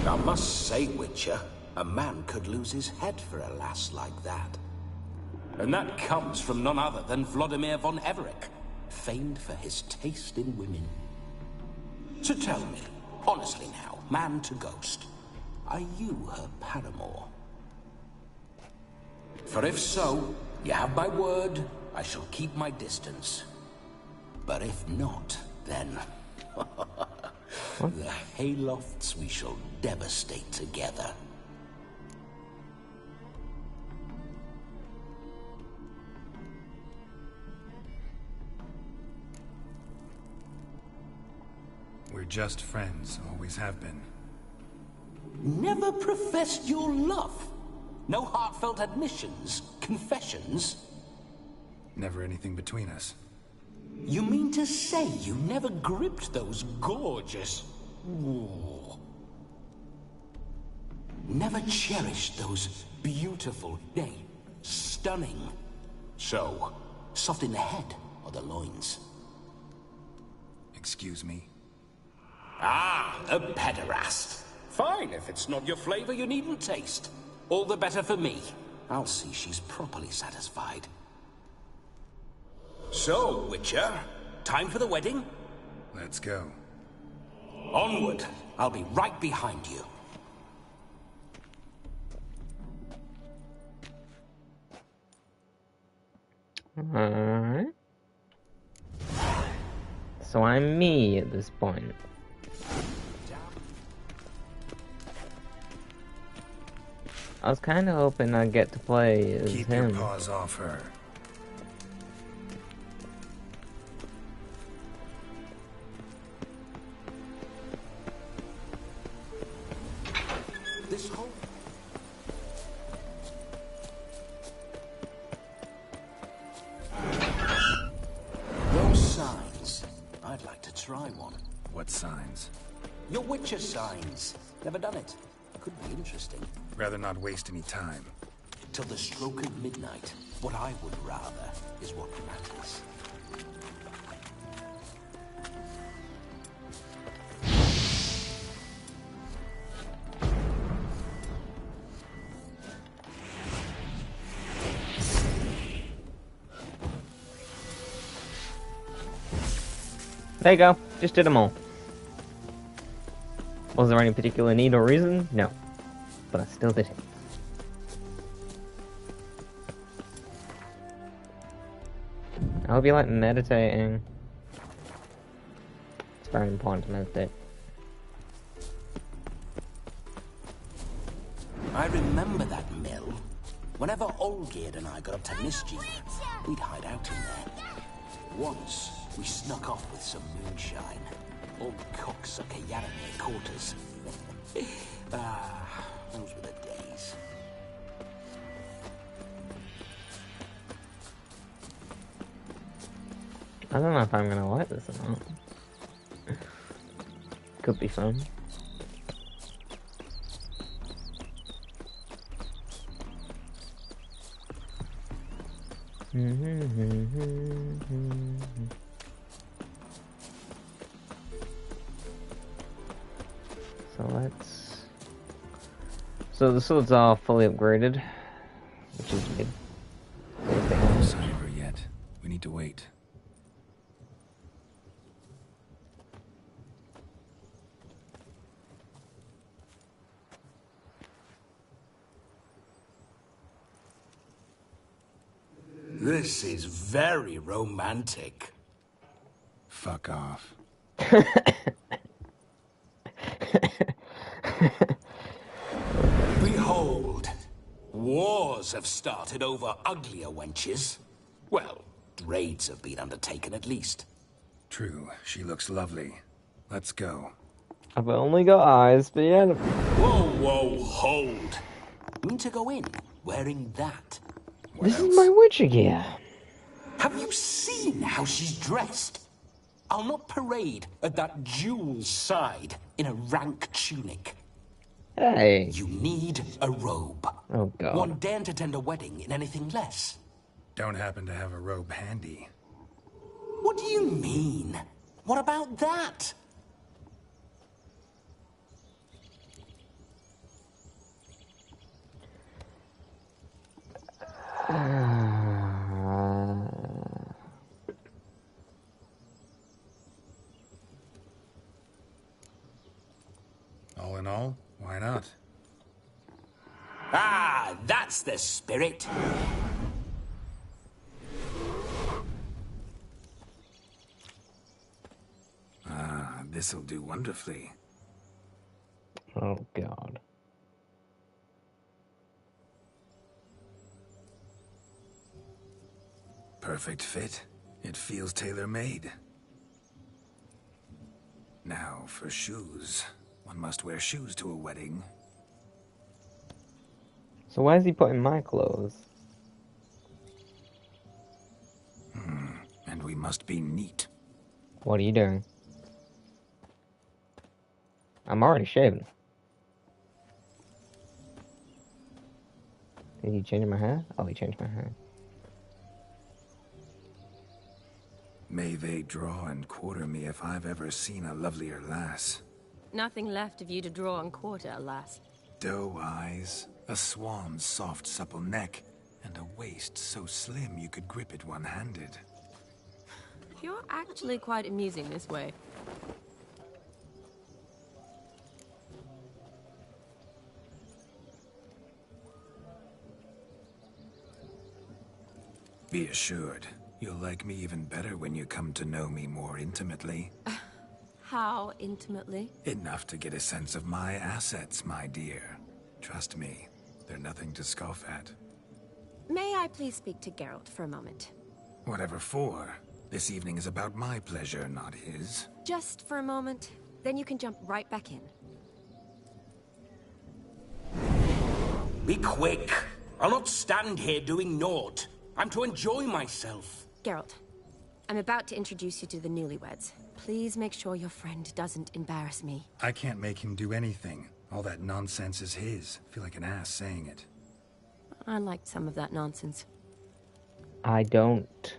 I must say, Witcher, a man could lose his head for a lass like that. And that comes from none other than Vladimir von Everec, famed for his taste in women. So tell me, honestly now, man to ghost, are you her paramour? For if so, you have my word, I shall keep my distance. But if not, then... the haylofts we shall devastate together. We're just friends, always have been. Never professed your love? No heartfelt admissions, confessions? Never anything between us. You mean to say you never gripped those gorgeous... Ooh. Never cherished those beautiful, nay, stunning... So, soft in the head or the loins? Excuse me? Ah, a pederast. Fine, if it's not your flavor, you needn't taste. All the better for me. I'll see she's properly satisfied. So, Witcher, time for the wedding? Let's go. Onward. I'll be right behind you. Alright. So I'm me at this point. I was kind of hoping I'd get to play as Keep him. your paws off her. This whole... No signs. I'd like to try one. What signs? Your Witcher signs. Never done it. Could be interesting. Rather not waste any time. Till the stroke of midnight. What I would rather is what matters. There you go. Just did them all. Was there any particular need or reason? No. But I still did it. I hope you like meditating. It's very important to meditate. I remember that mill. Whenever Olgierd and I got up to mischief, we'd hide out in there. Once, we snuck off with some moonshine. Old cocksucker Yaramir caught us. Those were the days. I don't know if I'm gonna like this or not. Could be fun. So the swords are fully upgraded, which is good. No sign of her yet. We need to wait. This is very romantic. Fuck off. Behold, wars have started over uglier wenches. Well, raids have been undertaken at least. True, she looks lovely. Let's go. I've only got eyes for the enemy. Whoa, whoa, hold. You mean to go in wearing that? This is my Witcher gear. Have you seen how she's dressed? I'll not parade at that jewel's side in a rank tunic. Hey. You need a robe. Oh, God. One daren't attend a wedding in anything less. Don't happen to have a robe handy. What do you mean? What about that? All in all, why not? Ah, that's the spirit. Ah, this'll do wonderfully. Oh, God. Perfect fit. It feels tailor-made. Now, for shoes. One must wear shoes to a wedding. So why is he putting my clothes? And we must be neat. What are you doing? I'm already shaven. Did he change my hair? Oh, he changed my hair. May they draw and quarter me if I've ever seen a lovelier lass. Nothing left of you to draw and quarter, alas. Doe eyes, a swan's soft supple neck, and a waist so slim you could grip it one-handed. You're actually quite amusing this way. Be assured, you'll like me even better when you come to know me more intimately. How intimately? Enough to get a sense of my assets, my dear. Trust me, they're nothing to scoff at. May I please speak to Geralt for a moment? Whatever for. This evening is about my pleasure, not his. Just for a moment, then you can jump right back in. Be quick. I'll not stand here doing naught. I'm to enjoy myself. Geralt, I'm about to introduce you to the newlyweds. Please make sure your friend doesn't embarrass me. I can't make him do anything. All that nonsense is his. I feel like an ass saying it. I liked some of that nonsense. I don't.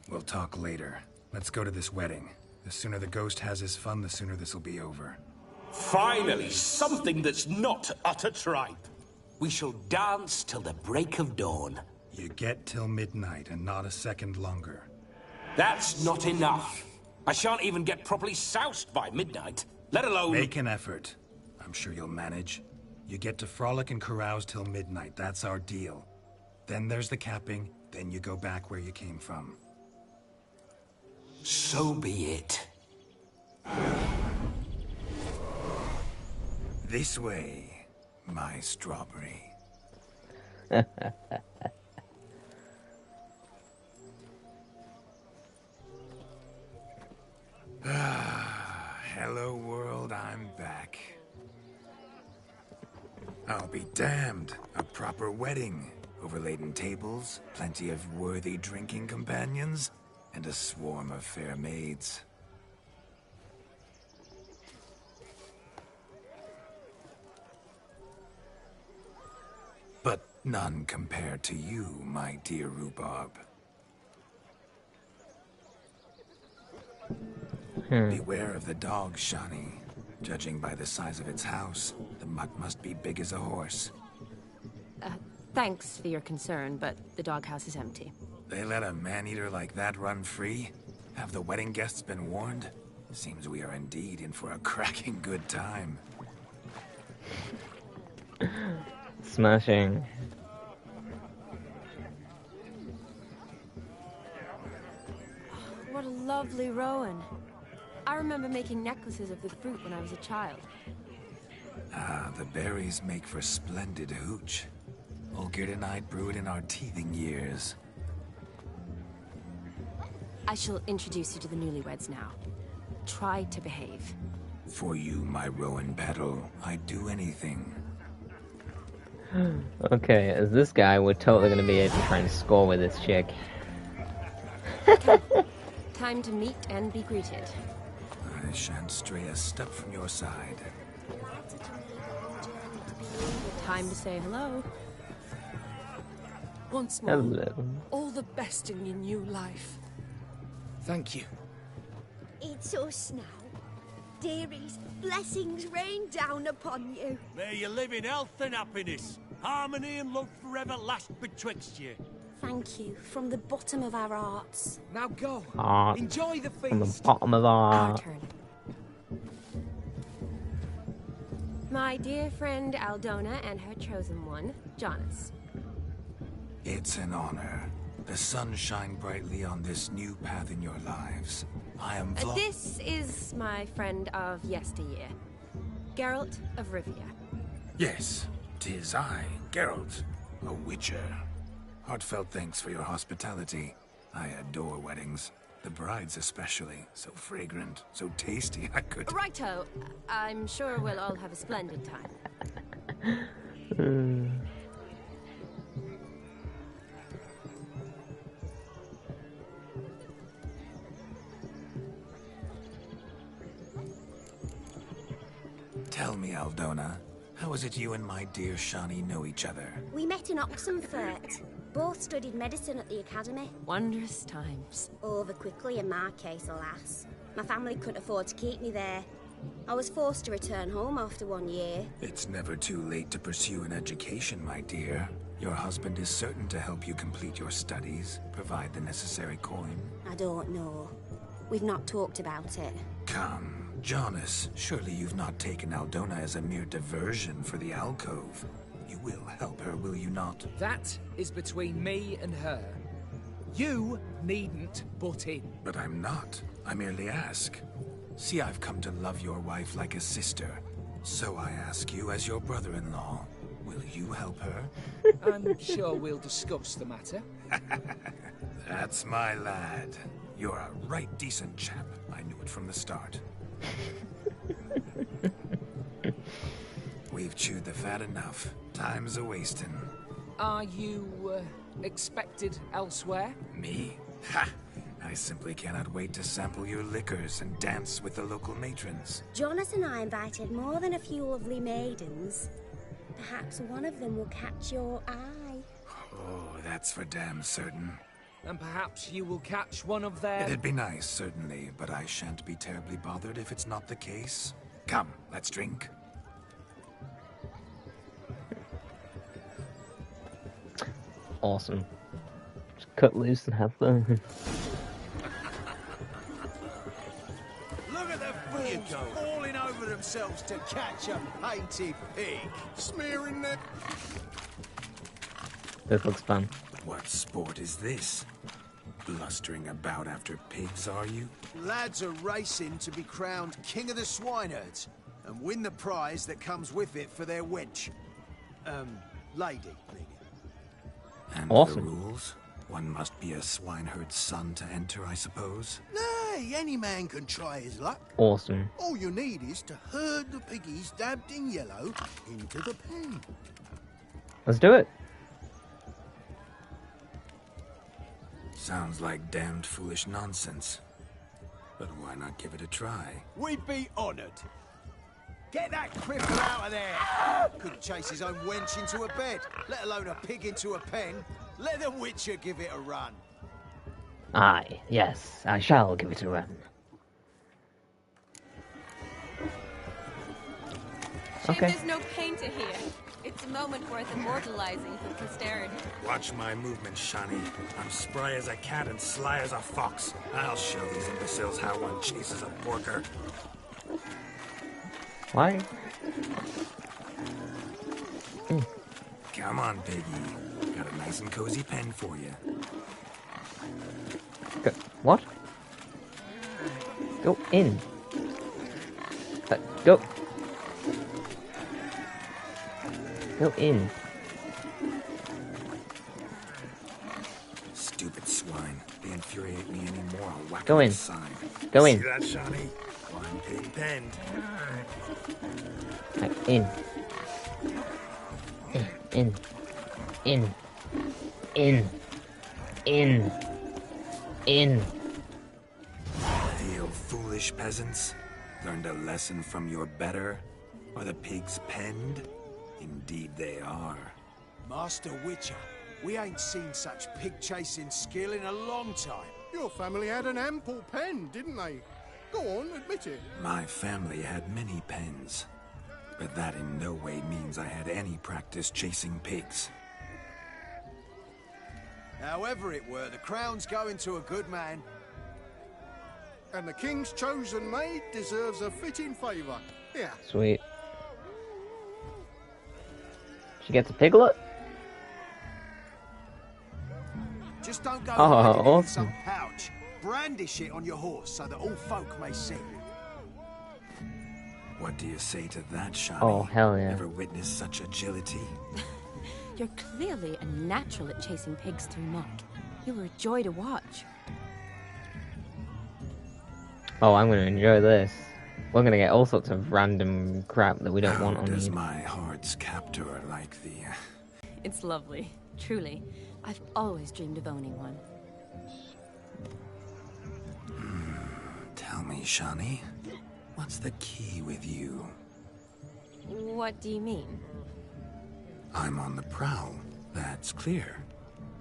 We'll talk later. Let's go to this wedding. The sooner the ghost has his fun, the sooner this'll be over. Finally, something that's not utter tripe. We shall dance till the break of dawn. You get till midnight and not a second longer. That's not enough. I shan't even get properly soused by midnight, let alone... Make an effort. I'm sure you'll manage. You get to frolic and carouse till midnight. That's our deal. Then there's the capping, then you go back where you came from. So be it. This way, my strawberry. Hello world, I'm back. I'll be damned. A proper wedding. Overladen tables, plenty of worthy drinking companions, and a swarm of fair maids. But none compared to you, my dear Rhubarb. Beware of the dog, Shani. Judging by the size of its house, the mutt must be big as a horse. Thanks for your concern, but the doghouse is empty. They let a man-eater like that run free? Have the wedding guests been warned? Seems we are indeed in for a cracking good time. Smashing. What a lovely rowan. I remember making necklaces of the fruit when I was a child. Ah, the berries make for splendid hooch. Olgierd and I brew it in our teething years. I shall introduce you to the newlyweds now. Try to behave. For you, my rowan petal, I'd do anything. Okay, as this guy, we're totally gonna be able to try and score with this chick. Time to meet and be greeted. I shan't stray a step from your side. Time to say hello. Once more, Hello. all the best in your new life. Thank you. It's us now. Dearies, blessings rain down upon you. May you live in health and happiness. Harmony and love forever last betwixt you. Thank you from the bottom of our hearts. Now go. Heart. Enjoy the feast. From the bottom of our... turn. My dear friend Aldona and her chosen one, Jonas. It's an honor. The sun shine brightly on this new path in your lives. I am This is my friend of yesteryear, Geralt of Rivia. Yes, 'tis I, Geralt, a witcher. Heartfelt thanks for your hospitality. I adore weddings. The brides especially. So fragrant, so tasty, I could... Righto. I'm sure we'll all have a splendid time. Tell me, Aldona, how is it you and my dear Shani know each other? We met in Oxenfurt. Both studied medicine at the academy. Wondrous times. Over quickly in my case, alas. My family couldn't afford to keep me there. I was forced to return home after 1 year. It's never too late to pursue an education, my dear. Your husband is certain to help you complete your studies, provide the necessary coin. I don't know. We've not talked about it. Come, Jonas, surely you've not taken Aldona as a mere diversion for the alcove. You will help her, will you not? That is between me and her. You needn't butt in. But I'm not. I merely ask. See, I've come to love your wife like a sister. So I ask you as your brother-in-law, will you help her? I'm sure we'll discuss the matter. That's my lad. You're a right decent chap. I knew it from the start. We've chewed the fat enough. Time's a-wasting. Are you, expected elsewhere? Me? Ha! I simply cannot wait to sample your liquors and dance with the local matrons. Jonas and I invited more than a few lovely maidens. Perhaps one of them will catch your eye. Oh, that's for damn certain. And perhaps you will catch one of their... It'd be nice, certainly, but I shan't be terribly bothered if it's not the case. Come, let's drink. Awesome. Just cut loose and have fun. Look at the fools falling over themselves to catch a painted pig. Smearing their... This looks fun. What sport is this? Blustering about after pigs, are you? Lads are racing to be crowned king of the swineherds. and win the prize that comes with it for their wench. Lady, meaning. And Awesome. the rules? One must be a swineherd's son to enter, I suppose? Nay, any man can try his luck. Awesome. All you need is to herd the piggies dabbed in yellow into the pen. Let's do it. Sounds like damned foolish nonsense. But why not give it a try? We'd be honoured. Get that cripple out of there! Couldn't chase his own wench into a bed, let alone a pig into a pen. Let the Witcher give it a run. Aye, yes, I shall give it a run. Shame Okay. there's no painter here. It's a moment worth immortalizing for posterity. Watch my movements, Shani. I'm spry as a cat and sly as a fox. I'll show these imbeciles how one chases a porker. Why? Come on, piggy. Got a nice and cozy pen for you. What? Go in. Go. Go in. Stupid swine. They infuriate me anymore. I'll whack Go them in. with a sign. Go in. See that, Shani? One pig penned. In. In. In. In. In. In. Feel foolish, peasants? Learned a lesson from your better? Are the pigs penned? Indeed they are. Master Witcher, we ain't seen such pig-chasing skill in a long time. Your family had an ample pen, didn't they? Go on, admit it. My family had many pens, but that in no way means I had any practice chasing pigs. However it were, the crown's going to a good man. And the king's chosen maid deserves a fitting favour. Yeah. Sweet. She gets a piglet? Just don't go Oh, hiding it in awesome. some pouch. Brandish it on your horse so that all folk may see. What do you say to that, Shani? Oh, hell yeah. Ever witnessed such agility? You're clearly a natural at chasing pigs through muck. You were a joy to watch. Oh, I'm gonna enjoy this. We're gonna get all sorts of random crap that we don't want on Does here. my heart's captor like the... It's lovely. Truly. I've always dreamed of owning one. Tell me, Shani, what's the key with you? What do you mean? I'm on the prowl, that's clear.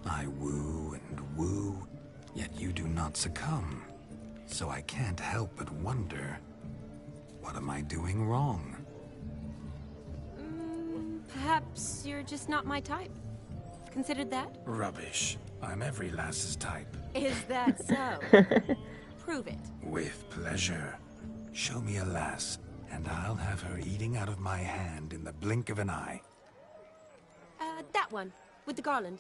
I woo and woo, yet you do not succumb. So I can't help but wonder, what am I doing wrong? Perhaps you're just not my type. Considered that? Rubbish. I'm every lass's type. Is that so? Prove it. With pleasure. Show me a lass, and I'll have her eating out of my hand in the blink of an eye. That one, with the garland.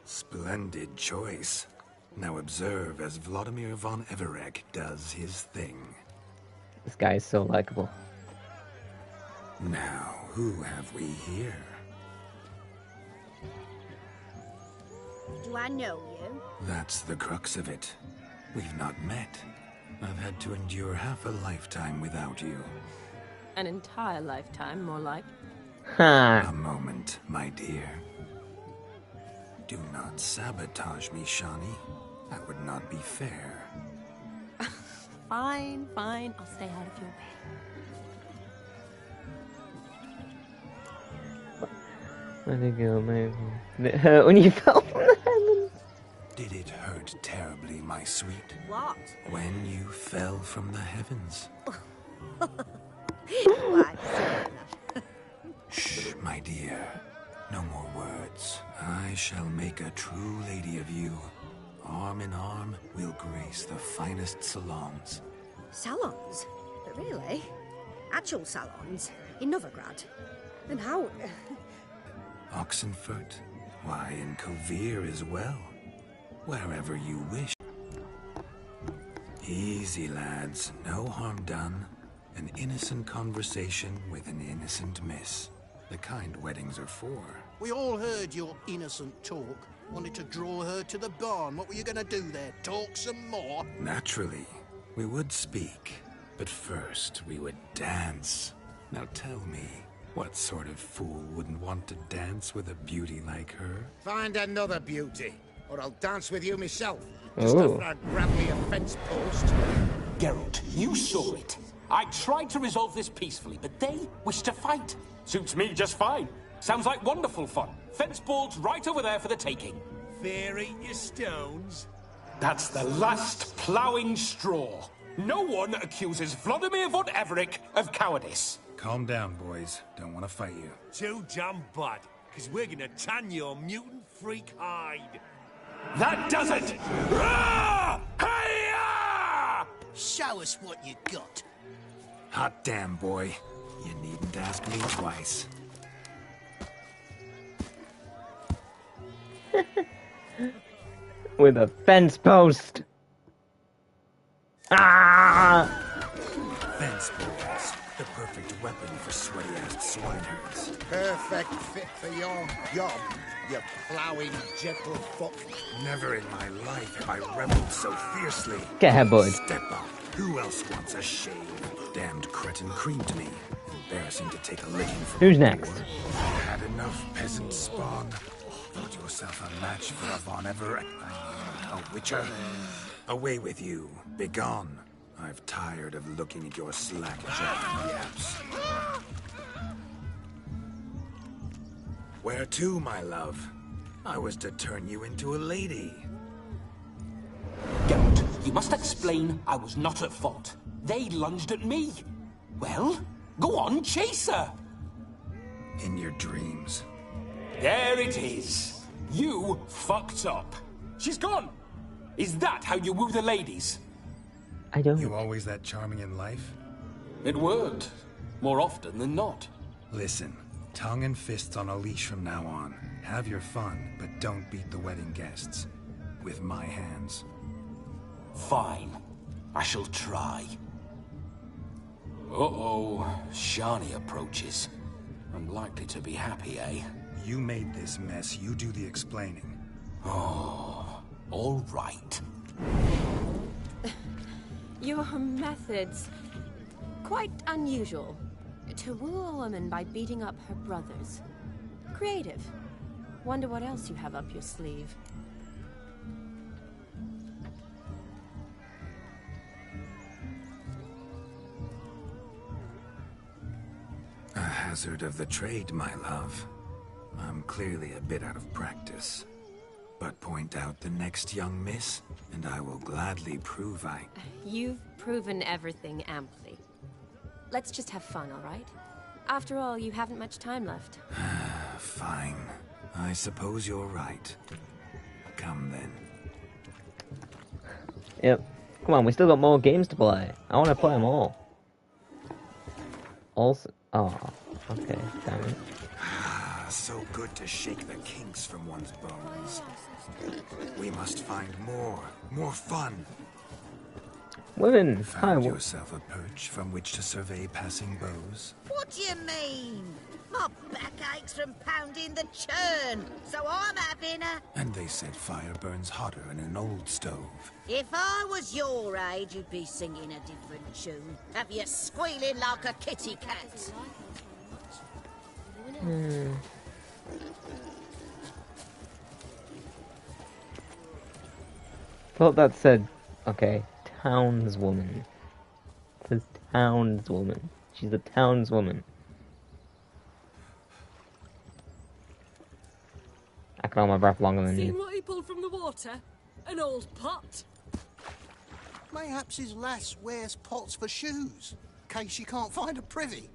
Splendid choice. Now observe as Vladimir von Everec does his thing. This guy is so likable. Now, who have we here? Do I know you? That's the crux of it. We've not met. I've had to endure half a lifetime without you. An entire lifetime, more like. A moment, my dear. Do not sabotage me, Shani. That would not be fair. Fine, fine. I'll stay out of your way. Where'd it go, man? Did it hurt when you fell from the heavens? Did it hurt terribly, my sweet? What? When you fell from the heavens? Why, Shh, my dear. No more words. I shall make a true lady of you. Arm in arm, we'll grace the finest salons. salons? But really? Actual salons? In Novigrad? And how? Oxenfurt? Why, in Kovir as well. Wherever you wish. Easy, lads. No harm done. An innocent conversation with an innocent miss. The kind weddings are for. We all heard your innocent talk. Wanted to draw her to the barn. What were you gonna do there? Talk some more? Naturally, we would speak. But first, we would dance. Now tell me, what sort of fool wouldn't want to dance with a beauty like her? Find another beauty, or I'll dance with you myself. Just after I grab me a fence post. Geralt, you saw it. I tried to resolve this peacefully, but they wish to fight. Suits me just fine. Sounds like wonderful fun. Fence boards right over there for the taking. Fear eat your stones. That's the last ploughing straw. No one accuses Vladimir von Everett of cowardice. Calm down, boys. Don't want to fight you. Too damn bad, because we're gonna tan your mutant freak hide. That does it! Rah! Hi-ya! Show us what you got. Hot damn, boy. You needn't ask me twice. With a fence post. Ah! Fence boards. The perfect weapon for sweaty-ass swineherds. Perfect fit for your job, you ploughing gentle fuck. Never in my life have I rebelled so fiercely. Get her, bud. Step up. Who else wants a shave? Damned cretin creamed me. Embarrassing to take a licking from. Who's next? Had enough peasant spawn. Thought yourself a match for a Von Everett. A witcher. Away with you. Begone. I've tired of looking at your slack-jawed yaps. Where to, my love? I was to turn you into a lady. Geralt, you must explain I was not at fault. They lunged at me. Well, go on, chase her. In your dreams. There it is. You fucked up. She's gone. Is that how you woo the ladies? I don't. You always that charming in life? It worked. More often than not. Listen, tongue and fists on a leash from now on. Have your fun, but don't beat the wedding guests. With my hands. Fine. I shall try. Uh-oh. Shani approaches. I'm likely to be happy, eh? You made this mess. You do the explaining. Oh, all right. Your methods... quite unusual. To woo a woman by beating up her brothers. Creative. Wonder what else you have up your sleeve. A hazard of the trade, my love. I'm clearly a bit out of practice. But point out the next young miss, and I will gladly prove I... You've proven everything amply. Let's just have fun, all right? After all, you haven't much time left. Fine. I suppose you're right. Come then. Yep. Come on, we still got more games to play. I want to play them all. Also... Oh, okay, damn it. So good to shake the kinks from one's bones. We must find more fun. Women, Found yourself a perch from which to survey passing beaux? What do you mean? My back aches from pounding the churn, so I'm having a... And they said fire burns hotter in an old stove. If I was your age, you'd be singing a different tune. Have you squealing like a kitty cat? Thought that said, okay, townswoman. It says townswoman. She's a townswoman. I can hold my breath longer than Seen you. what he pulled from the water? An old pot. Mayhaps his lass wears pots for shoes, in case she can't find a privy.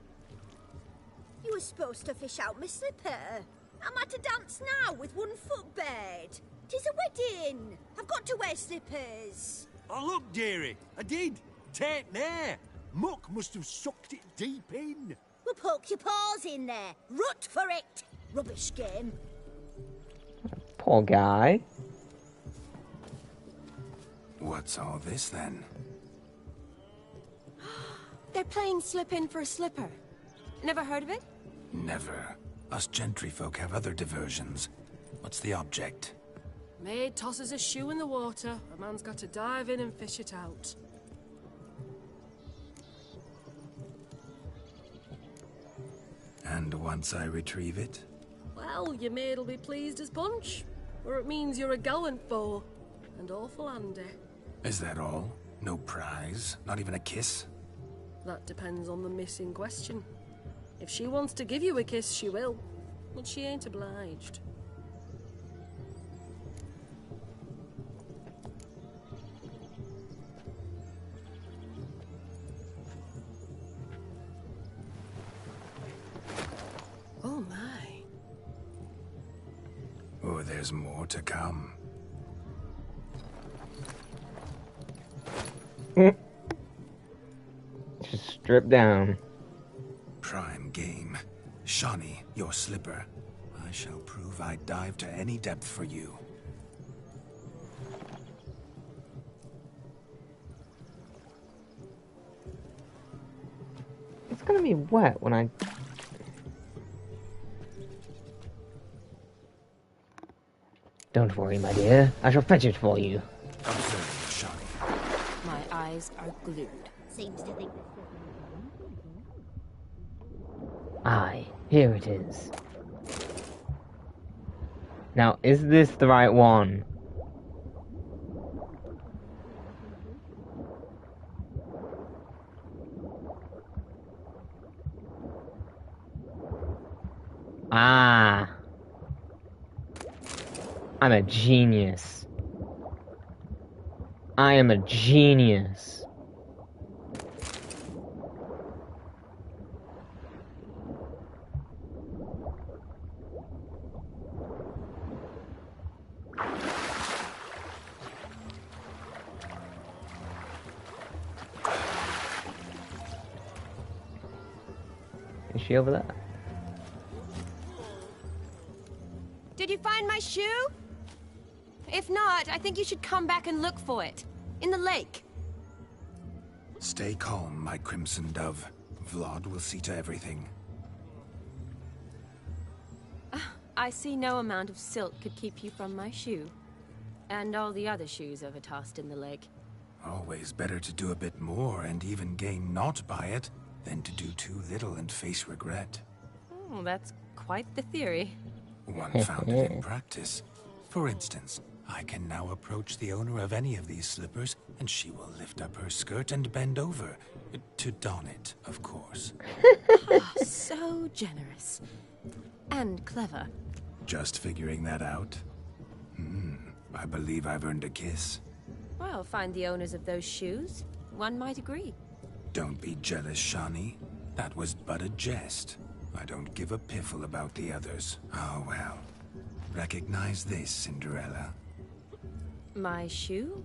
You were supposed to fish out my slipper. I'm at a dance now with one foot bared. 'Tis a wedding. I've got to wear slippers. Oh, look, dearie. I did. Take there. Muck must have sucked it deep in. Well, poke your paws in there. Rut for it. Rubbish game. Poor guy. What's all this then? They're playing slip in for a slipper. Never heard of it? Never. Us gentry folk have other diversions. What's the object? Maid tosses a shoe in the water. A man's got to dive in and fish it out. And once I retrieve it? Well, your maid'll be pleased as punch. Or it means you're a gallant foe. And awful handy. Is that all? No prize? Not even a kiss? That depends on the miss in question. If she wants to give you a kiss, she will. But she ain't obliged. Oh my. Oh, there's more to come. Just strip down. Prime game. Shawnee, your slipper. I shall prove I'd dive to any depth for you. It's gonna be wet when I... Don't worry, my dear. I shall fetch it for you. Observe, Shawnee. My eyes are glued. Seems to think Aye, here it is. Now, is this the right one? Ah. I'm a genius. I am a genius. Is she over there? Did you find my shoe? If not, I think you should come back and look for it. In the lake. Stay calm, my crimson dove. Vlad will see to everything. I see no amount of silt could keep you from my shoe. And all the other shoes overtossed in the lake. Always better to do a bit more and even gain naught by it than to do too little and face regret. Oh, that's quite the theory. One found it in practice. For instance, I can now approach the owner of any of these slippers, and she will lift up her skirt and bend over. To don it, of course. Oh, so generous. And clever. Just figuring that out? I believe I've earned a kiss. Well, find the owners of those shoes. One might agree. Don't be jealous, Shawnee. That was but a jest. I don't give a piffle about the others. Oh, well. Recognize this, Cinderella. My shoe?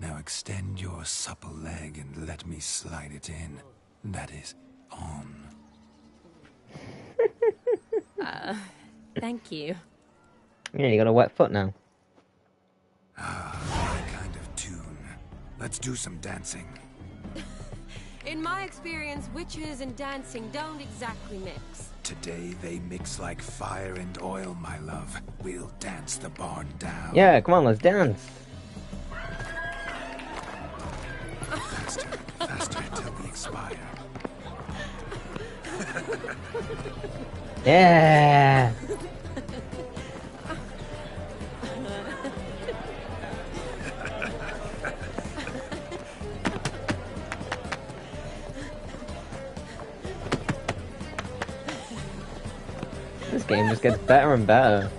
Now extend your supple leg and let me slide it in. That is, on. Thank you. Yeah, you got a wet foot now. Ah, that kind of tune. Let's do some dancing. In my experience, witches and dancing don't exactly mix. Today they mix like fire and oil, my love. We'll dance the barn down. Yeah, come on, let's dance. Faster, faster till we expire. Yeah. This game just gets better and better.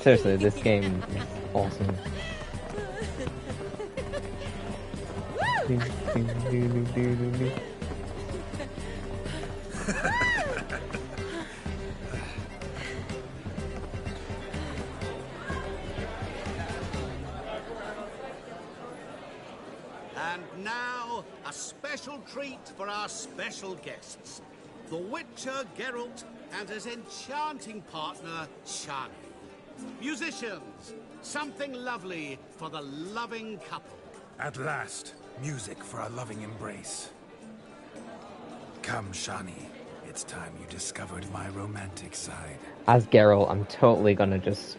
Seriously, this game is awesome. And now, a special treat for our special guests. The Witcher Geralt and his enchanting partner, Shani. Musicians, something lovely for the loving couple. At last, music for our loving embrace. Come, Shani. It's time you discovered my romantic side. As Geralt, I'm totally gonna just,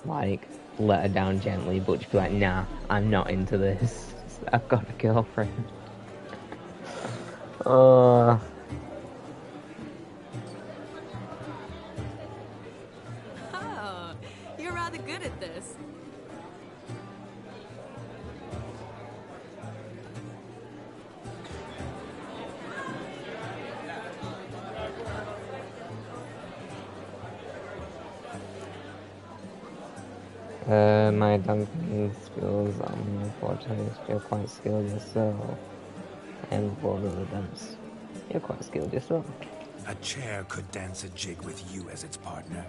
like, let her down gently, but just be like, nah, I'm not into this. I've got a girlfriend. Oh, you're rather good at this. My dancing skills are more fortunate. You're quite skilled yourself. And for the dance, you're quite skilled yourself. A chair could dance a jig with you as its partner.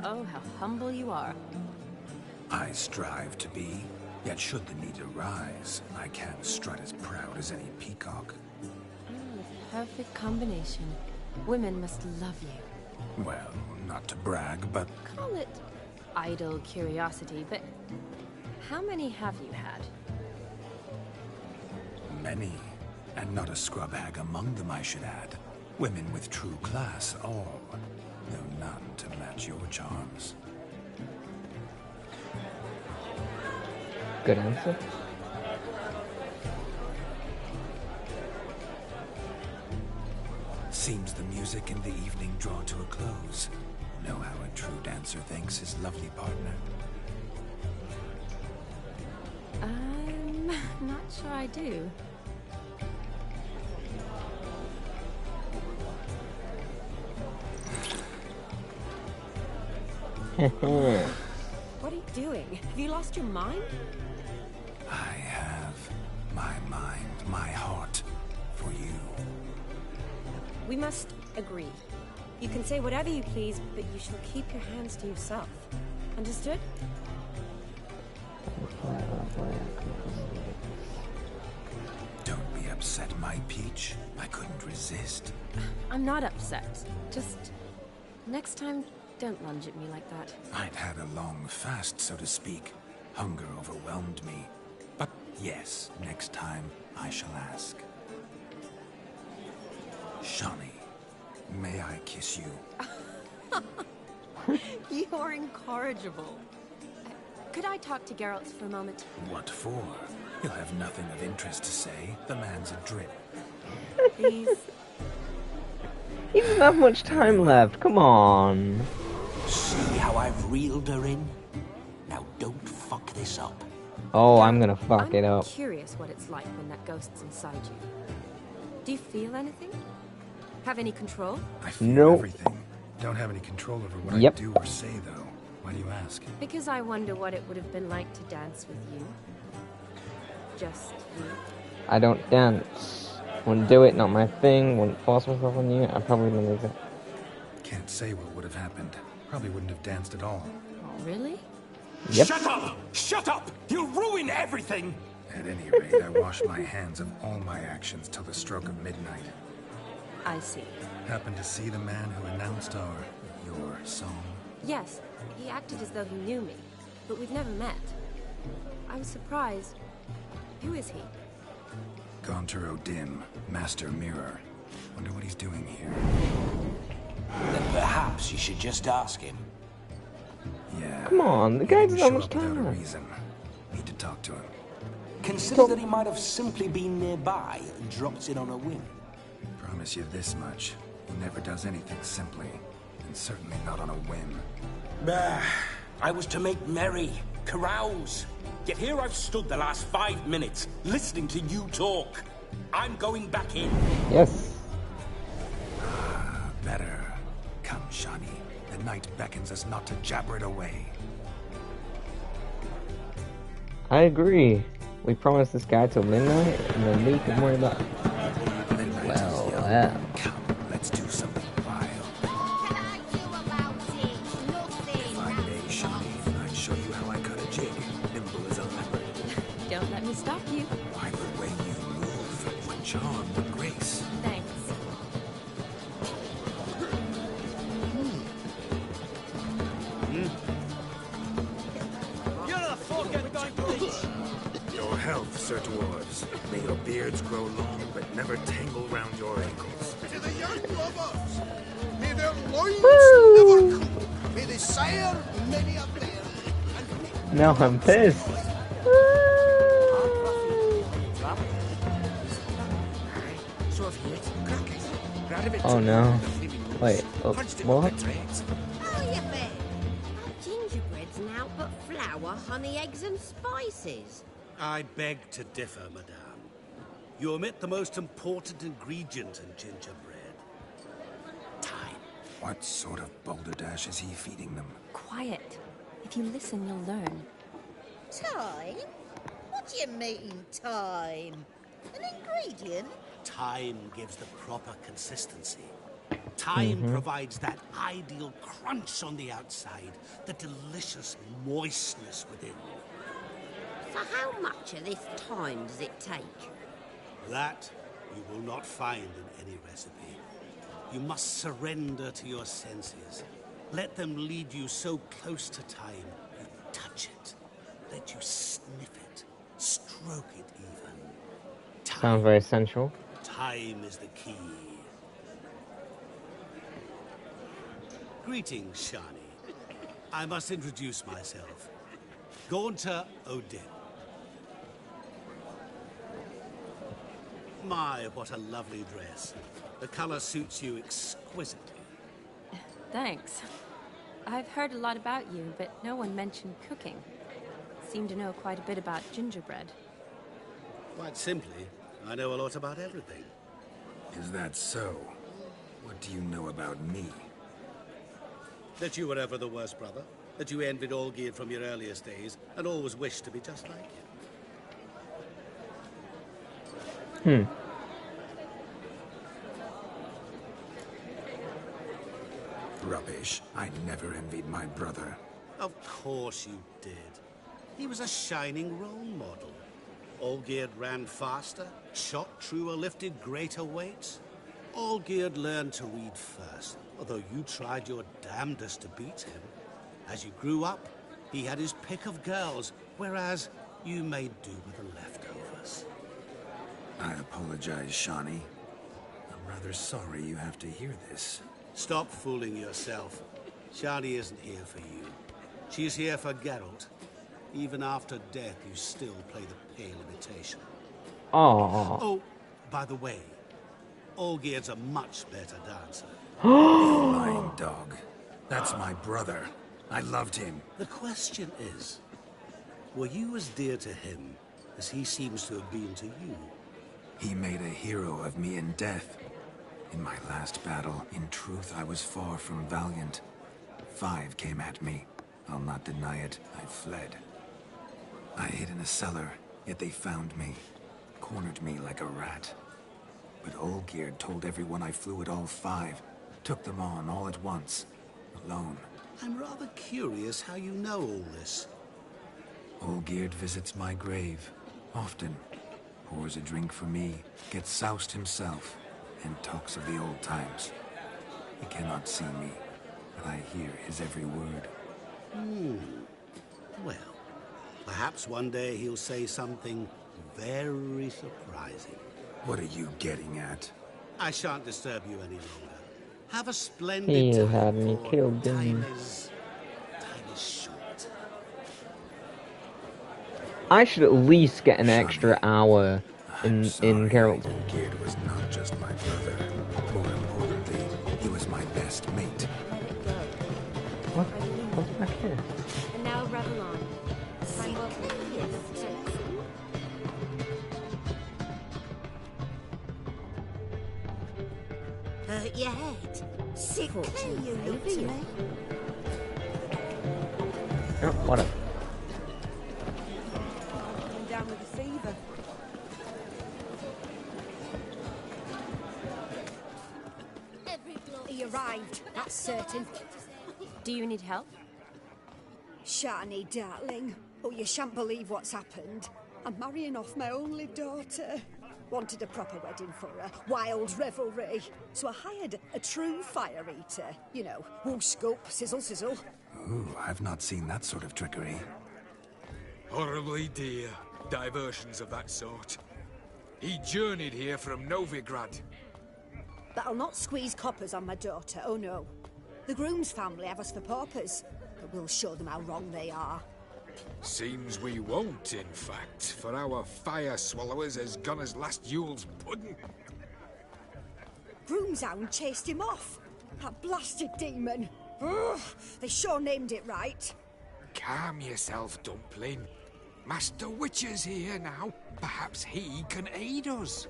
Oh, how humble you are. I strive to be, yet should the need arise, I can strut as proud as any peacock. The perfect combination. Women must love you. Well, not to brag, but... Call it idle curiosity, but how many have you had? Many, and not a scrub hag among them, I should add. Women with true class, all, though none to match your charms. Good answer. Seems the music in the evening draw to a close. Know how a true dancer thanks his lovely partner. I'm not sure I do. What are you doing? Have you lost your mind? I have my mind, my heart, for you. We must agree. You can say whatever you please, but you shall keep your hands to yourself. Understood? Don't be upset, my peach. I couldn't resist. I'm not upset. Just next time, don't lunge at me like that. I'd had a long fast, so to speak. Hunger overwhelmed me. But yes, next time I shall ask. Shani, may I kiss you? You're incorrigible. Could I talk to Geralt for a moment? What for? He'll have nothing of interest to say. The man's adrip. Please. He doesn't have much time left. Come on. See how I've reeled her in? Now don't fuck this up. Oh, I'm gonna fuck it up. I'm curious what it's like when that ghost's inside you. Do you feel anything? Have any control? I feel everything. Don't have any control over what I do or say, though. Why do you ask? Because I wonder what it would have been like to dance with you. Just you. I don't dance. Wouldn't do it, not my thing. Wouldn't force myself on you. I probably wouldn't lose it. Can't say what would have happened. Probably wouldn't have danced at all. Oh, really? Yep. Shut up! Shut up! You'll ruin everything! At any rate, I wash my hands of all my actions till the stroke of midnight. I see. Happened to see the man who announced your song? Yes, he acted as though he knew me, but we've never met. I was surprised. Who is he? Gaunter O'Dim, Master Mirror. Wonder what he's doing here. Then perhaps you should just ask him. Yeah. Come on, the guy doesn't have much without a time. reason. Need to talk to him. Consider that he might have simply been nearby and dropped in on a whim. Promise you this much. He never does anything simply. And certainly not on a whim. Bah, I was to make merry, carouse. Yet here I've stood the last 5 minutes, listening to you talk. I'm going back in. Yes. Better. Come, Shani. The night beckons us not to jabber it away. I agree. We promised this guy till midnight, and then we can worry about it. Well. Come, let's do something vile. If I may, Shani, I'd show you how I cut a jig. Nimble as a leopard. Don't let me stop you. Why, the way you move. What charm, what grace. Thanks. You're the fucking don't bleach. Sir Dwarves. May your beards grow long, but never tangle round your ankles. To the young lovers, may their loins never cool. May they sire many a bear. Now I'm pissed. Oh no. Wait, oh, what? Oh, you bet. Gingerbread's now but flour, honey, eggs and spices. I beg to differ, madame. You omit the most important ingredient in gingerbread. Time. What sort of balderdash is he feeding them? Quiet. If you listen, you'll learn. Time? What do you mean, time? An ingredient? Time gives the proper consistency. Time provides that ideal crunch on the outside, the delicious moistness within. So how much of this time does it take? That you will not find in any recipe. You must surrender to your senses. Let them lead you so close to time, you touch it. Let you sniff it, stroke it even. Sounds very sensual. Time is the key. Greetings, Shani. I must introduce myself. Gaunter Odin. My, what a lovely dress. The color suits you exquisitely. Thanks. I've heard a lot about you, but no one mentioned cooking. Seem to know quite a bit about gingerbread. Quite simply, I know a lot about everything. Is that so? What do you know about me? That you were ever the worst brother. That you envied Olgierd from your earliest days, and always wished to be just like him. Rubbish. I never envied my brother. Of course you did. He was a shining role model. Olgierd ran faster, shot truer, lifted greater weights. Olgierd learned to read first, although you tried your damnedest to beat him. As you grew up, he had his pick of girls, whereas you made do with the leftovers. I apologize, Shani. I'm rather sorry you have to hear this. Stop fooling yourself. Shani isn't here for you. She's here for Geralt. Even after death, you still play the pale imitation. Oh, by the way, Olgierd's a much better dancer. You lying dog. That's my brother. I loved him. The question is, were you as dear to him as he seems to have been to you? He made a hero of me in death. In my last battle, in truth, I was far from valiant. 5 came at me. I'll not deny it. I fled. I hid in a cellar, yet they found me. Cornered me like a rat. But Olgierd told everyone I flew at all 5. Took them on all at once. Alone. I'm rather curious how you know all this. Olgierd visits my grave. Often. Pours a drink for me. Gets soused himself. And talks of the old times. He cannot see me, but I hear his every word. Well, perhaps one day he'll say something very surprising. What are you getting at? I shan't disturb you any longer. Have a splendid He time. had me killed, didn't he? Time is short. I should at least get an extra hour in Geralt. Olgierd was not just my brother. More importantly, he was my best mate. What? What's back here? And now Revellon. Time well Hurt your head. Sickly, you look to me. Oh, whatever. Coming down with a fever. He arrived, that's certain. Do you need help? Shani, darling. Oh, you shan't believe what's happened. I'm marrying off my only daughter. Wanted a proper wedding for her, wild revelry. So I hired a true fire eater. You know, whoop scoop, sizzle sizzle. Ooh, I've not seen that sort of trickery. Horribly dear. diversions of that sort. He journeyed here from Novigrad. But I'll not squeeze coppers on my daughter, oh no. The groom's family have us for paupers, but we'll show them how wrong they are. Seems we won't, in fact, for our fire swallowers has gone as last Yule's pudding. Groom's hound chased him off. That blasted demon. Ugh, they sure named it right. Calm yourself, Dumpling. Master Witcher's here now. Perhaps he can aid us.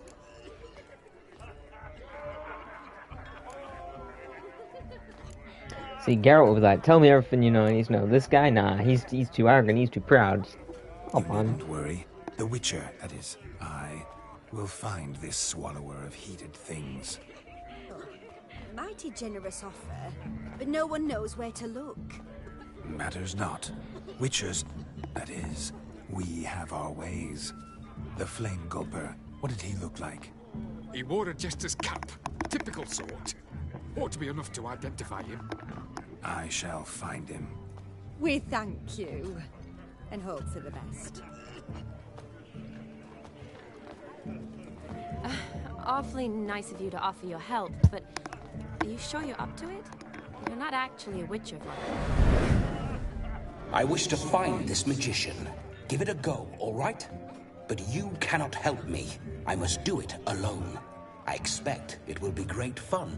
See, Geralt was like, tell me everything you know, and he's no, this guy, nah, he's too arrogant, he's too proud. Come on. Don't worry. The Witcher, that is, I, will find this swallower of heated things. Mighty generous offer, but no one knows where to look. Matters not. Witchers, that is, we have our ways. The Flame Gulper, what did he look like? He wore a jester's cap. Typical sort. Ought to be enough to identify him. I shall find him. We thank you, and hope for the best. Awfully nice of you to offer your help, but are you sure you're up to it? You're not actually a Witcher, Vlad. I wish to find this magician. Give it a go, all right? But you cannot help me. I must do it alone. I expect it will be great fun.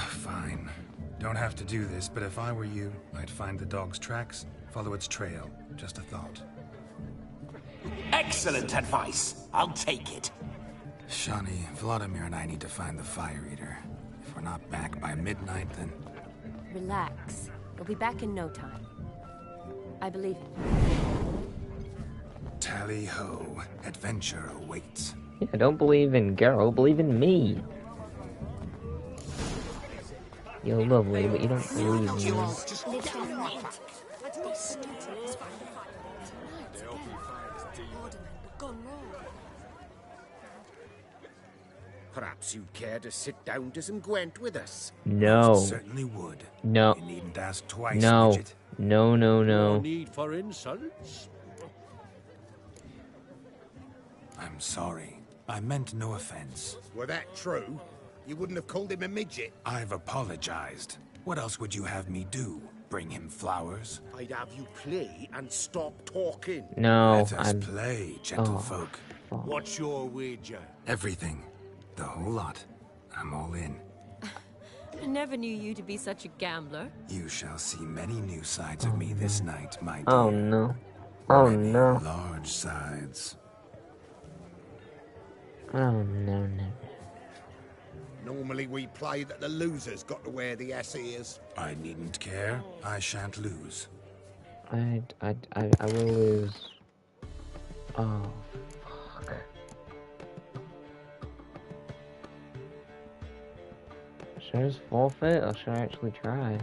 Fine. Don't have to do this, but if I were you, I'd find the dog's tracks, follow its trail. Just a thought. Excellent advice. I'll take it. Shani, Vladimir and I need to find the Fire Eater. If we're not back by midnight, then... Relax. We'll be back in no time. I believe it. Tally-ho. Adventure awaits. Yeah, don't believe in Geralt, believe in me. You're lovely, but you don't believe in me. Perhaps you'd care to sit down to some Gwent with us. No. Certainly would. No. You needn't ask twice, no. midget. No, no, no. No need for insults. I'm sorry. I meant no offense. Were that true, you wouldn't have called him a midget. I've apologized. What else would you have me do? Bring him flowers? I'd have you play and stop talking. No, Let us play, gentlefolk. What's your wager? Everything. The whole lot. I'm all in. I never knew you to be such a gambler. You shall see many new sides of me this night, my dear. Oh no. Oh many no. large sides. Oh no, no. Normally we play that the loser's got to wear the ass ears. I needn't care. I shan't lose. I will lose. Oh, fuck. Should I just forfeit, or should I actually try?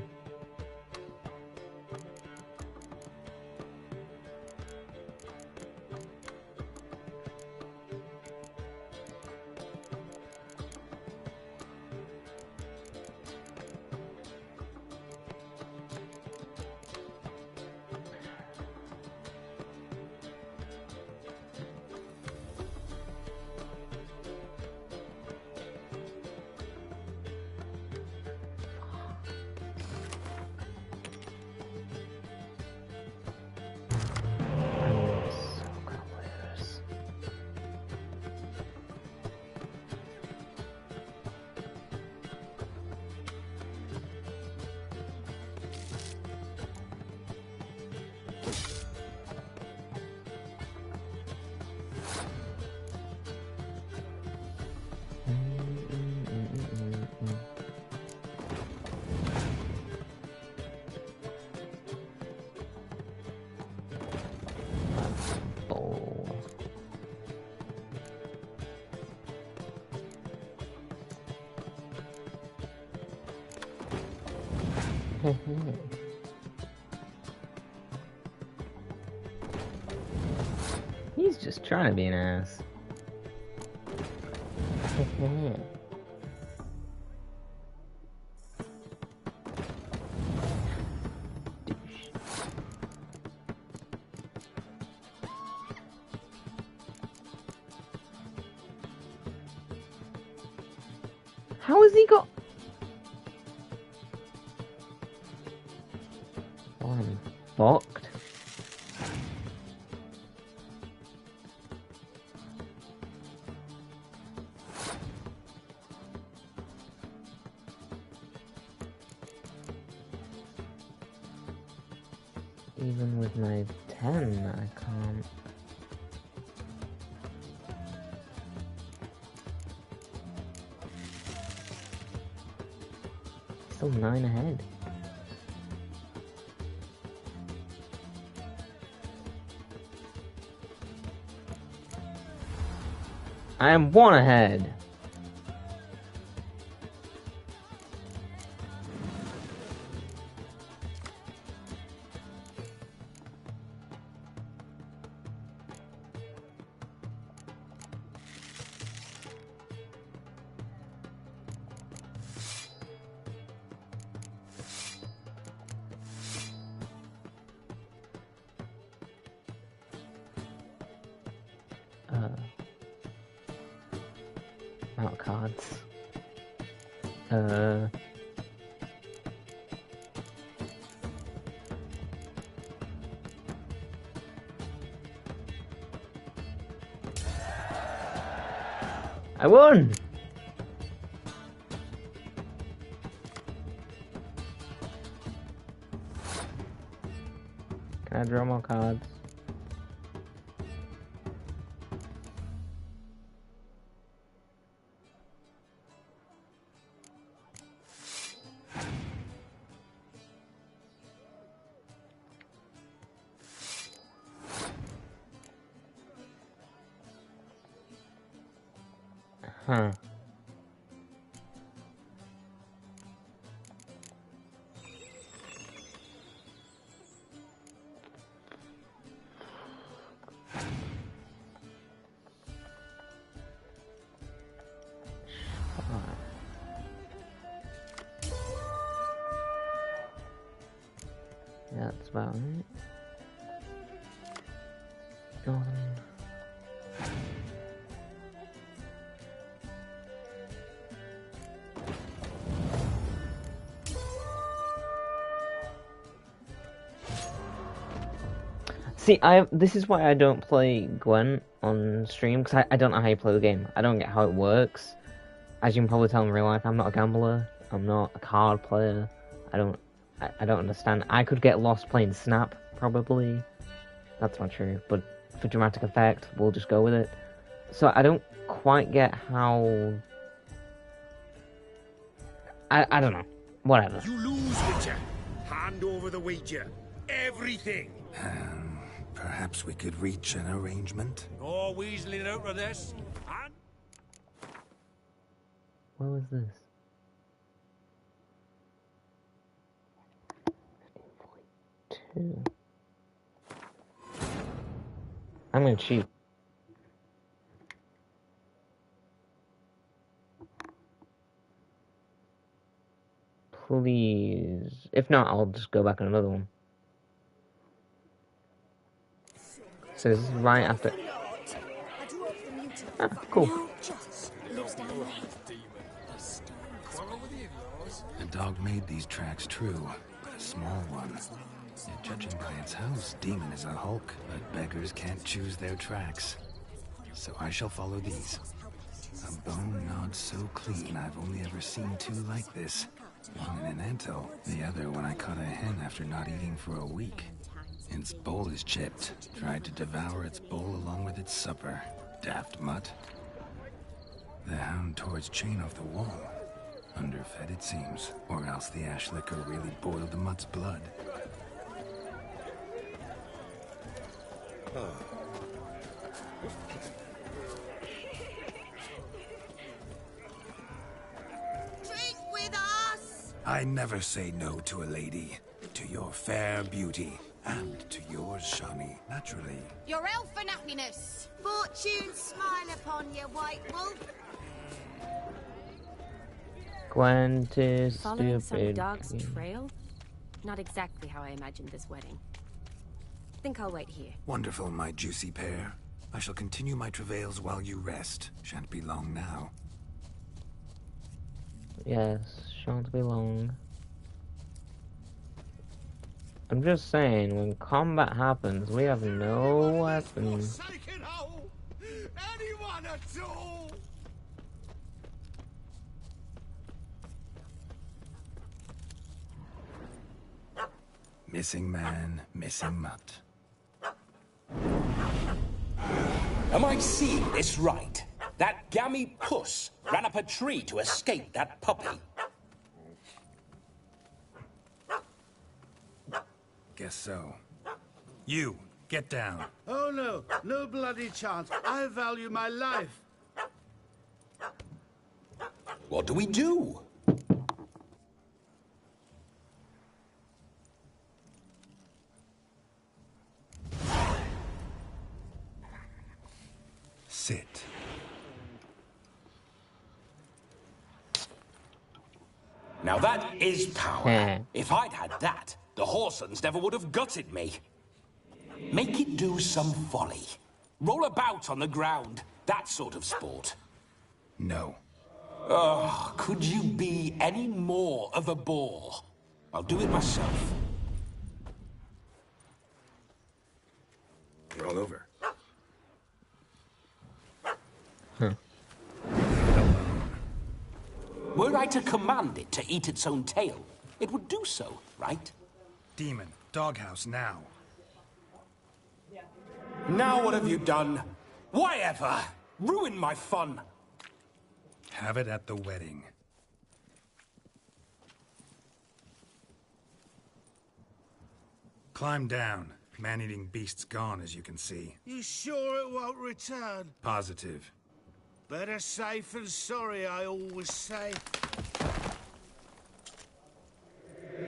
He's just trying to be an ass. How has he got... Oh, I'm fucked. Even with my 10, I can't. Still 9 ahead. I am 1 ahead. Out of cards. I won! Can I draw more cards? Huh. Yeah, that's about it. See, this is why I don't play Gwent on stream, because I don't know how you play the game. I don't get how it works. As you can probably tell in real life, I'm not a gambler. I'm not a card player. I don't understand. I could get lost playing Snap, probably. That's not true, but for dramatic effect, we'll just go with it. So I don't quite get how... I don't know. Whatever. You lose, Witcher. Hand over the wager. Everything. Perhaps we could reach an arrangement? No weaseling out of this. What was this? 15.2. I'm gonna cheat. Please. If not, I'll just go back on another one. So this is right after... Ah, cool. The dog made these tracks true, but a small one. Yet judging by its house, Demon is a hulk, but beggars can't choose their tracks. So I shall follow these. A bone gnawed so clean I've only ever seen 2 like this. One in an antelope, the other when I caught a hen after not eating for a week. Its bowl is chipped. Tried to devour its bowl along with its supper. Daft mutt. The hound tore its chain off the wall. Underfed it seems, or else the ash liquor really boiled the mutt's blood. Drink with us! I never say no to a lady. To your fair beauty. And to yours, Shani, naturally. Your elfin happiness. Fortune smile upon you, White Wolf. Gwent is Following stupid. some dog's trail? Not exactly how I imagined this wedding. Think I'll wait here. Wonderful, my juicy pair. I shall continue my travails while you rest. Shan't be long now. Yes, shan't be long. I'm just saying, when combat happens, we have no weapons. Anyone at all? Missing man, missing mutt. Am I seeing this right? That gammy puss ran up a tree to escape that puppy. Guess so. You, get down. Oh no, no bloody chance. I value my life. What do we do? Sit. Now that is power. If I'd had that, the Horsons never would have gutted me. Make it do some folly. Roll about on the ground. That sort of sport. No. Oh, could you be any more of a bore? I'll do it myself. Roll over. Were I to command it to eat its own tail, it would do so, right? Demon, doghouse now. Now what have you done? Why ever? Ruin my fun. Have it at the wedding. Climb down. Man-eating beast's gone, as you can see. You sure it won't return? Positive. Better safe than sorry, I always say.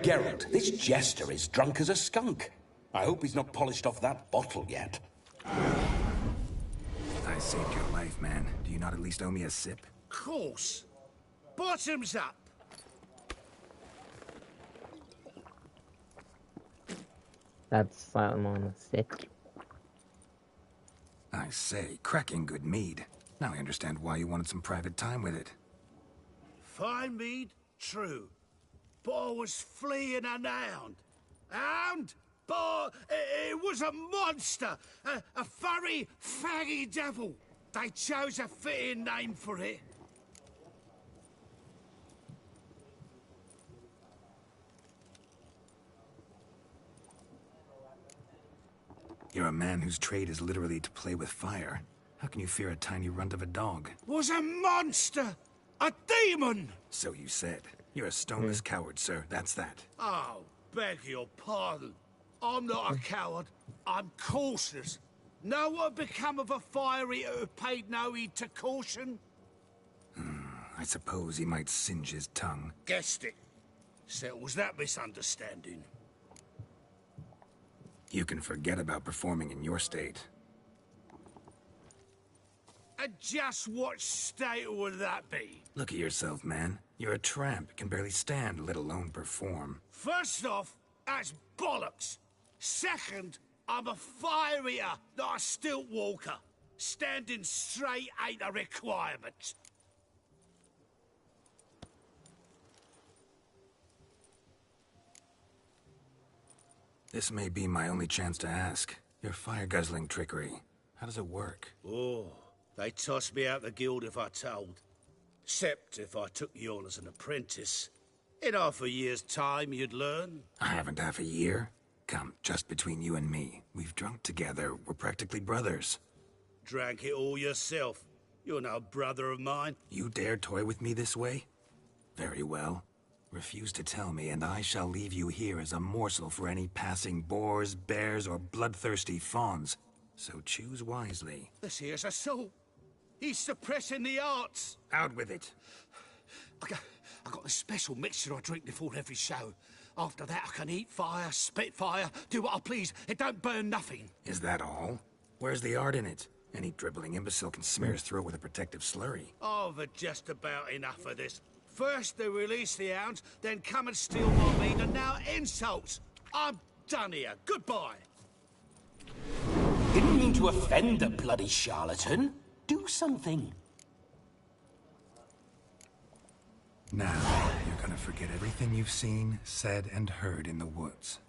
Geralt, this jester is drunk as a skunk. I hope he's not polished off that bottle yet. I saved your life, man. Do you not at least owe me a sip? Course. Bottoms up. That's slightly more on the sick. I say, cracking good mead. Now I understand why you wanted some private time with it. Fine mead, true. But I was fleeing an hound. Hound? But it was a monster. A furry, faggy devil. They chose a fitting name for it. You're a man whose trade is literally to play with fire. How can you fear a tiny runt of a dog? Was a monster! A demon! So you said. You're a stoneless coward, sir. That's that. Oh, beg your pardon. I'm not a coward. I'm cautious. Know what become of a fire eater who paid no heed to caution? I suppose he might singe his tongue. Guessed it. Settles that misunderstanding. You can forget about performing in your state. And just what state would that be? Look at yourself, man. You're a tramp, can barely stand, let alone perform. First off, that's bollocks. Second, I'm a fire eater, not a stilt walker. Standing straight ain't a requirement. This may be my only chance to ask. Your fire-guzzling trickery. How does it work? Oh, they'd toss me out the guild if I told. Except if I took you on as an apprentice. In half a year's time, you'd learn. I haven't half a year. Come, just between you and me. We've drunk together. We're practically brothers. Drank it all yourself. You're no brother of mine. You dare toy with me this way? Very well. Refuse to tell me, and I shall leave you here as a morsel for any passing boars, bears, or bloodthirsty fawns. So choose wisely. This here's assault. He's suppressing the arts. Out with it. I got a special mixture I drink before every show. After that, I can eat fire, spit fire, do what I please. It don't burn nothing. Is that all? Where's the art in it? Any dribbling imbecile can smear his throat with a protective slurry. I've had just about enough of this. First they release the hounds, then come and steal my meat, and now insults. I'm done here. Goodbye. Didn't mean to offend the bloody charlatan. Do something. Now, you're gonna forget everything you've seen, said, and heard in the woods.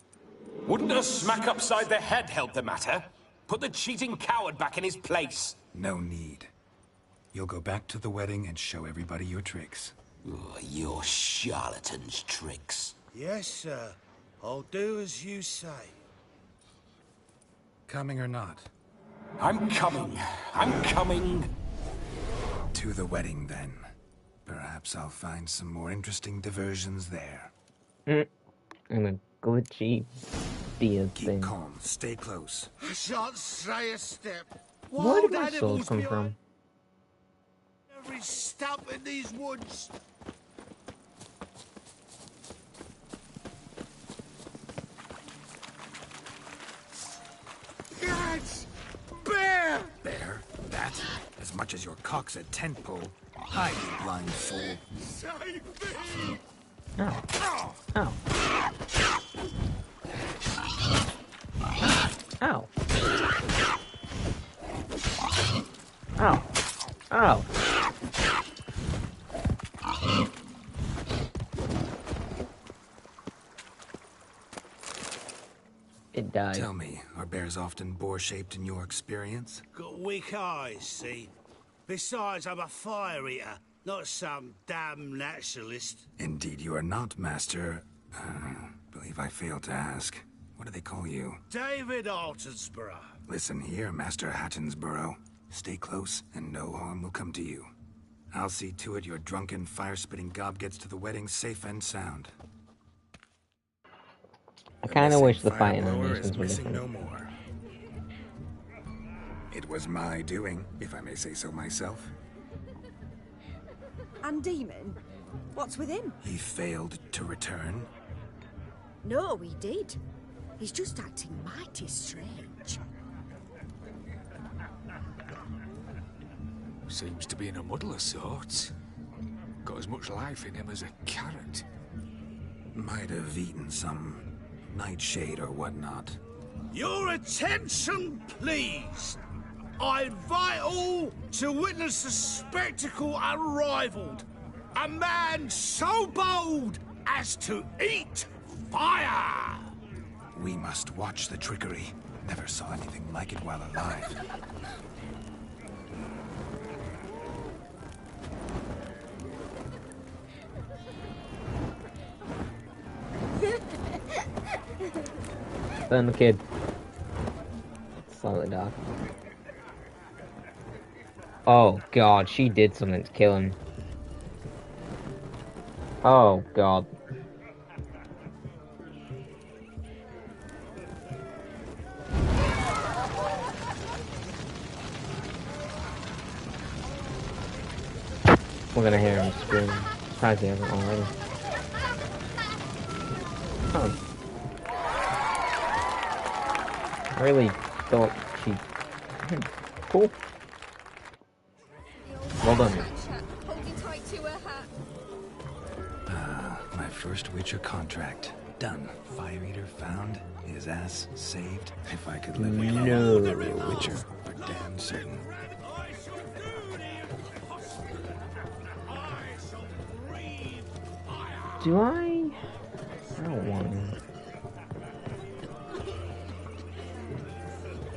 Wouldn't a smack upside the head help the matter? Put the cheating coward back in his place. No need. You'll go back to the wedding and show everybody your tricks. Oh, your charlatan's tricks. Yes, sir. I'll do as you say. Coming or not? I'm coming. I'm coming. To the wedding, then. Perhaps I'll find some more interesting diversions there. And a glitchy beard Keep thing. calm. Stay close. I shan't stray a step. Where did Wild my soul animals come behind from? every stump in these woods. Yes! Bear! Bear? That? As much as your cock's a tent pole. Hide, you blind fool. Save me! Ow. Ow. Ow. Ow. Ow. It died. Tell me, are bears often boar-shaped in your experience? Got weak eyes, see? Besides, I'm a fire eater, not some damn naturalist. Indeed you are not, Master. Believe I failed to ask. What do they call you? David Altonsborough. Listen here, Master Hattonsborough. Stay close, and no harm will come to you. I'll see to it your drunken, fire-spitting gob gets to the wedding safe and sound. I kind of wish the fighting Fireblower animations is were missing different. no more. It was my doing, if I may say so myself. And Demon? What's with him? He failed to return. No, he did. He's just acting mighty strange. Seems to be in a muddle of sorts. Got as much life in him as a carrot. Might have eaten some nightshade or whatnot. Your attention, please. I invite all to witness the spectacle unrivaled. A man so bold as to eat fire! We must watch the trickery. Never saw anything like it while alive. Burn the kid. Slightly dark. Oh god, she did something to kill him. Oh god. We're gonna hear him scream. Surprised he hasn't already. Oh. I really thought she... Cool. Well done. My first Witcher contract. Done. Fire Eater found. His ass saved. If I could live with No. a Witcher, for damn certain. Do I don't want to.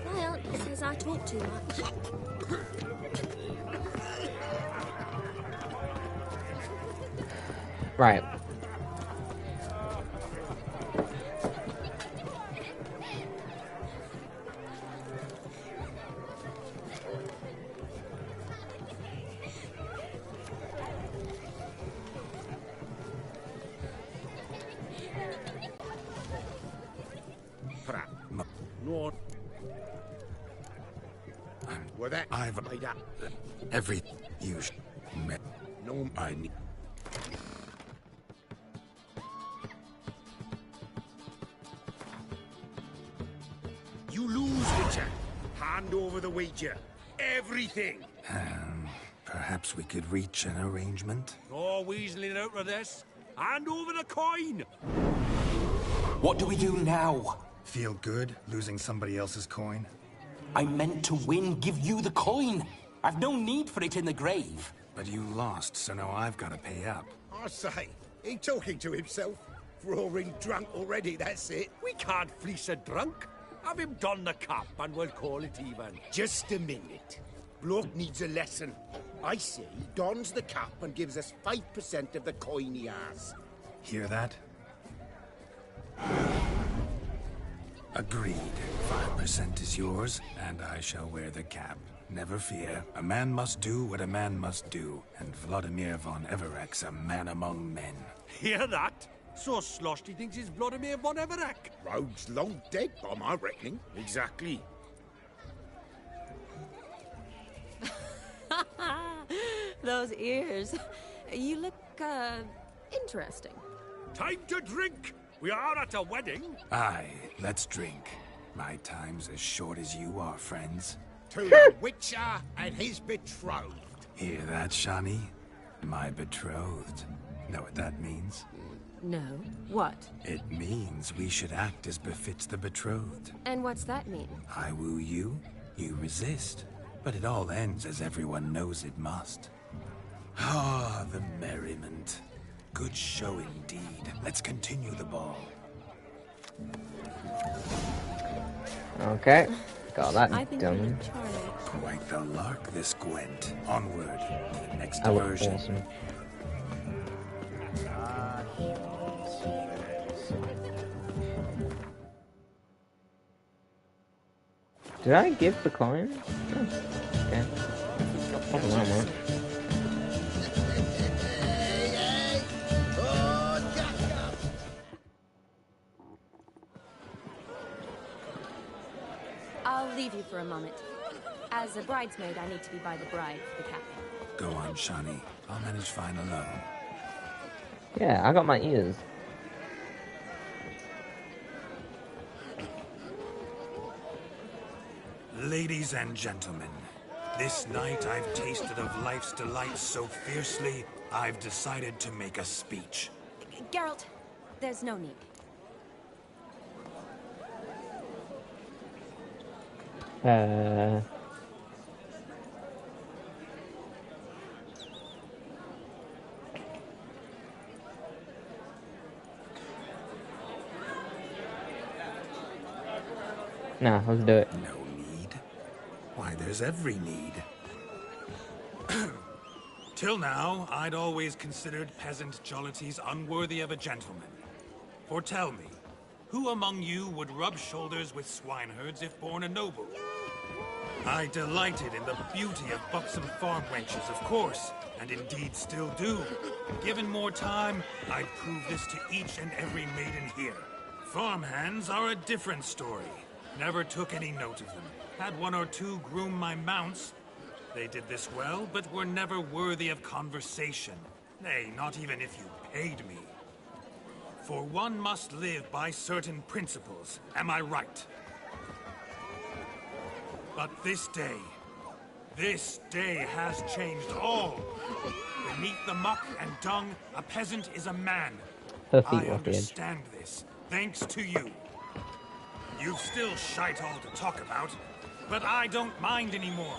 My aunt says I talk too much. Right. No. Well, that I've made up. every you met. No, I need. You lose, Witcher. Hand over the wager. Everything. Perhaps we could reach an arrangement. Oh, weaseling out of this. Hand over the coin. What do we do now? Feel good losing somebody else's coin? I meant to win, give you the coin. I've no need for it in the grave. But you lost, so now I've got to pay up. I say, he talking to himself? Roaring drunk already, that's it. We can't fleece a drunk. Have him don the cap and we'll call it even. Just a minute. Bloke needs a lesson. I say he dons the cap and gives us 5% of the coin he has. Hear that? Agreed. 5% is yours, and I shall wear the cap. Never fear. A man must do what a man must do, and Vladimir von Everek's a man among men. Hear that? So sloshed he thinks he's Vladimir von Everek. Rogue's long dead, by my reckoning. Exactly. Those ears. You look, interesting. Time to drink! We are at a wedding. Aye, let's drink. My time's as short as you are, friends. To the Witcher and his betrothed. Hear that, Shani? My betrothed. Know what that means? No. What? It means we should act as befits the betrothed. And what's that mean? I woo you, you resist. But it all ends as everyone knows it must. Ah, the merriment. Good show indeed. Let's continue the ball. Okay, got that I think done. Quite the lark, this Gwent. Onward to the next That looked diversion. awesome. Did I give the coin? Oh, okay. Wasn't that much. I'll leave you for a moment. As a bridesmaid, I need to be by the bride for the capping. Go on, Shani. I'll manage fine alone. Yeah, I got my ears. Ladies and gentlemen, this night I've tasted of life's delights so fiercely, I've decided to make a speech. Geralt, there's no need. Nah, let's do it. No need? Why, there's every need. Till now, I'd always considered peasant jollities unworthy of a gentleman. For tell me, who among you would rub shoulders with swineherds if born a noble? I delighted in the beauty of buxom farm wenches, of course, and indeed still do. Given more time, I'd prove this to each and every maiden here. Farmhands are a different story. Never took any note of them. Had one or two groom my mounts. They did this well, but were never worthy of conversation. Nay, not even if you paid me. For one must live by certain principles, am I right? But this day has changed all. Beneath the muck and dung, a peasant is a man. Her feet I off the edge. understand this, thanks to you. You've still shite all to talk about, but I don't mind anymore.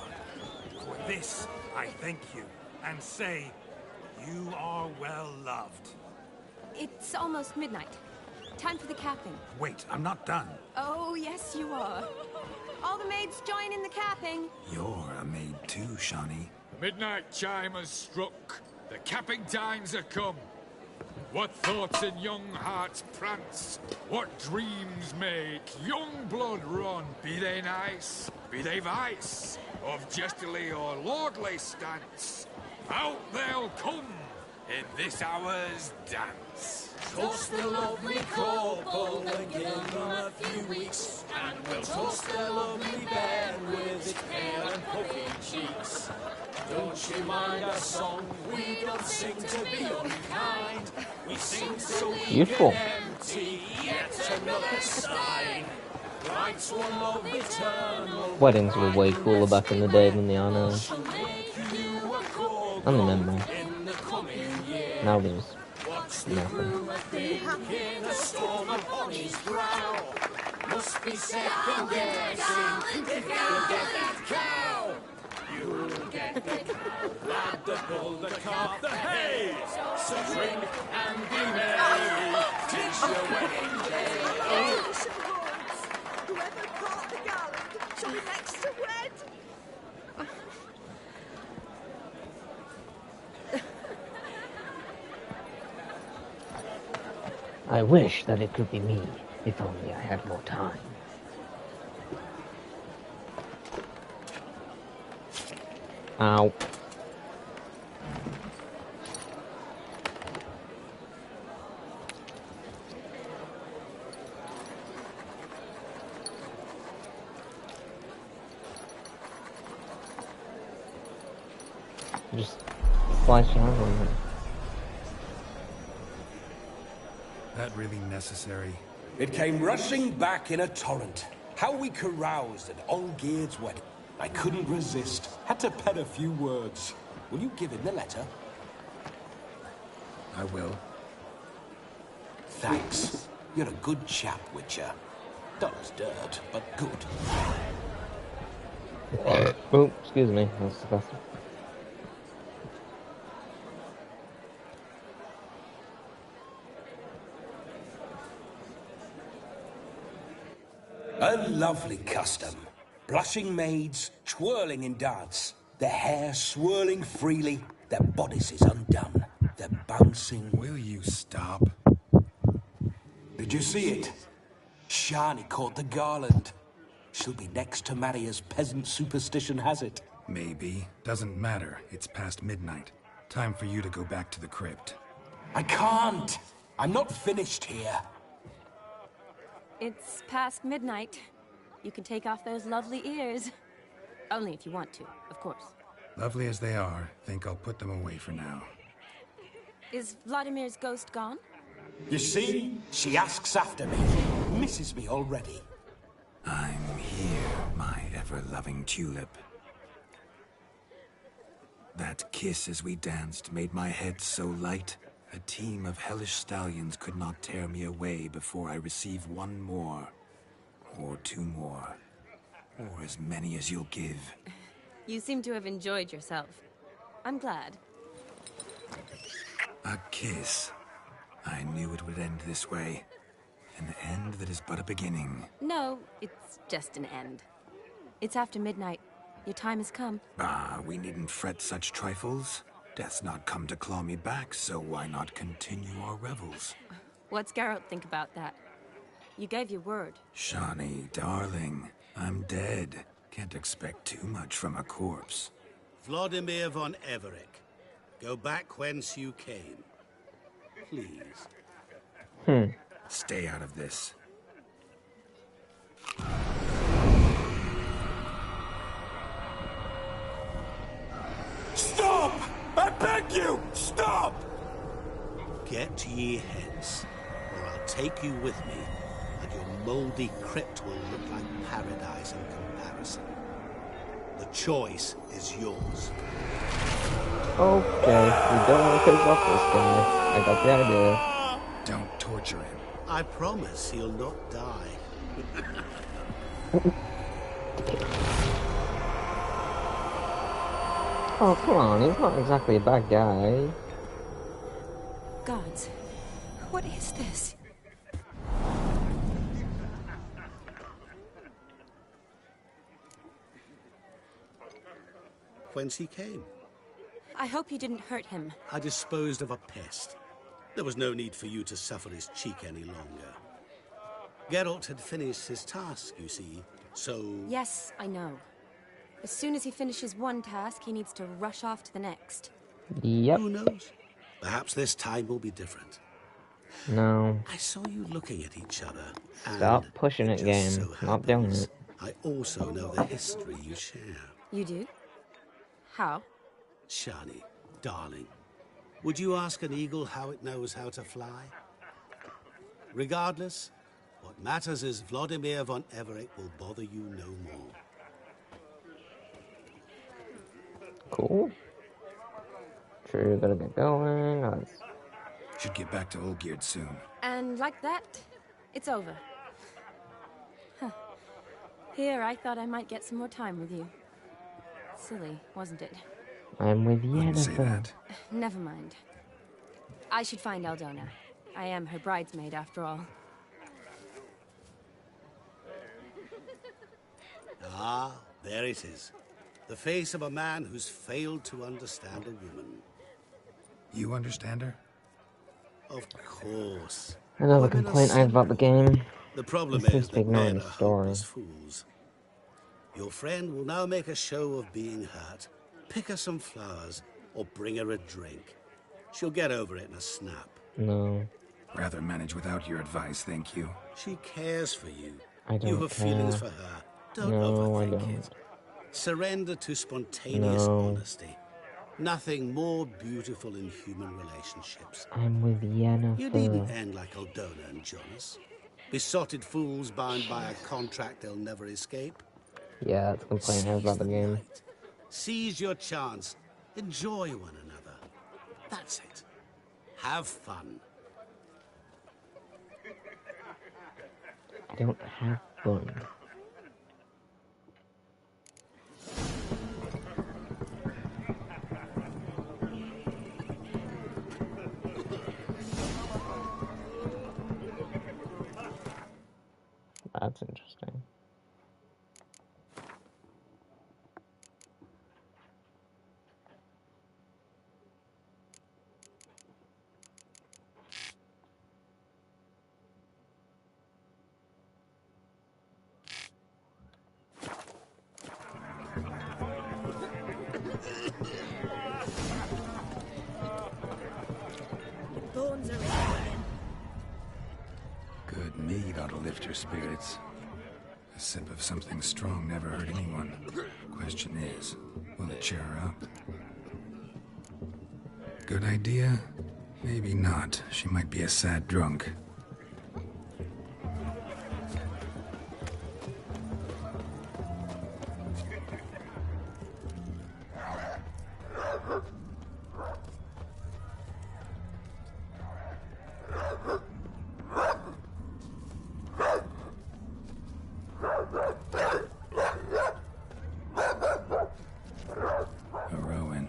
For this, I thank you, and say, you are well loved. It's almost midnight. Time for the capping. Wait, I'm not done. Oh, yes, you are. All the maids join in the capping. You're a maid too, Shani. The midnight chime has struck. The capping times have come. What thoughts in young hearts prance? What dreams make young blood run? Be they nice, be they vice, of jestily or lordly stance, out they'll come in this hour's dance. Toast the lovely couple and give them a few weeks, and we'll toast the lovely bed with its pale and puffy cheeks. Don't you mind our song? We don't sing to be unkind. We sing so we Beautiful. can empty yet another sign. Writes one love eternal. Weddings were way cooler back in the day than they are now. I remember. Now there's nothing. In a storm upon his brow. Must be second guessing if you get that cow. You'll get the cow, lad, the bull, the calf, the hay. Let's a drink and be merry. 'Tis your wedding day. Oh. Whoever caught the garland shall be next to wed. I wish that it could be me, if only I had more time. Ow. Just flashing over him. That really necessary? It came rushing back in a torrent. How we caroused at Olgierd's wedding. I couldn't resist. Had to pen a few words. Will you give him the letter? I will. Thanks. You're a good chap, Witcher. Dull as dirt, but good. Oh, excuse me. That's disgusting. A lovely custom. Blushing maids, twirling in dance. Their hair swirling freely, their bodices undone. They're bouncing. Will you stop? Did you see it? Shani caught the garland. She'll be next to marry as peasant superstition has it. Maybe. Doesn't matter. It's past midnight. Time for you to go back to the crypt. I can't. I'm not finished here. It's past midnight. You can take off those lovely ears. Only if you want to, of course. Lovely as they are, think I'll put them away for now. Is Vladimir's ghost gone? You see? She asks after me. Misses me already. I'm here, my ever-loving tulip. That kiss as we danced made my head so light. A team of hellish stallions could not tear me away before I receive one more. Or two more. Or as many as you'll give. You seem to have enjoyed yourself. I'm glad. A kiss. I knew it would end this way. An end that is but a beginning. No, it's just an end. It's after midnight. Your time has come. Ah, we needn't fret such trifles. Death's not come to claw me back, so why not continue our revels? What's Geralt think about that? You gave your word. Shani, darling, I'm dead. Can't expect too much from a corpse. Vladimir von Everec, go back whence you came. Please. Stay out of this. Stop! I beg you! Stop! Get ye hence, or I'll take you with me, and your mouldy crypt will look like paradise in comparison. The choice is yours. Okay, we don't want to piss off this guy. I got the idea. Don't torture him. I promise he'll not die. Oh, come on, he's not exactly a bad guy. Gods, what is this? Whence he came. I hope you didn't hurt him. I disposed of a pest. There was no need for you to suffer his cheek any longer. Geralt had finished his task, you see, so... Yes, I know. As soon as he finishes one task, he needs to rush off to the next. Yep. Who knows? Perhaps this time will be different. No. I saw you looking at each other. Stop pushing it, game. So Not doing it. I also know the history you share. You do? How? Shani, darling, would you ask an eagle how it knows how to fly? Regardless, what matters is Vladimir von Everec will bother you no more. Cool. Sure, gotta get going. Should get back to Olgierd soon. And like that, it's over. Huh. Here, I thought I might get some more time with you. Silly, wasn't it? I'm with Yennefer. Say that. Never mind. I should find Aldona. I am her bridesmaid, after all. Ah, there it is. The face of a man who's failed to understand a woman. You understand her? Of course. Another complaint I have about the game. The problem It seems is to be that ignoring men the are story. hopeless fools. Your friend will now make a show of being hurt, pick her some flowers, or bring her a drink. She'll get over it in a snap. No. Rather manage without your advice, thank you. She cares for you. I don't You have feelings care. for her. Don't No, I overthink don't. it. Surrender to spontaneous No. honesty. Nothing more beautiful in human relationships. I'm with Yennefer. You needn't end like Aldona and Jonas. Besotted fools bound by a contract they'll never escape. Yeah, that's a complaint I have about the game. Seize your chance. Enjoy one another. That's it. Have fun. I don't have fun. That's interesting. Bones are in again. Good mead ought to lift your spirits. A sip of something strong never hurt anyone. Question is, will it cheer her up? Good idea? Maybe not. She might be a sad drunk. Rowan.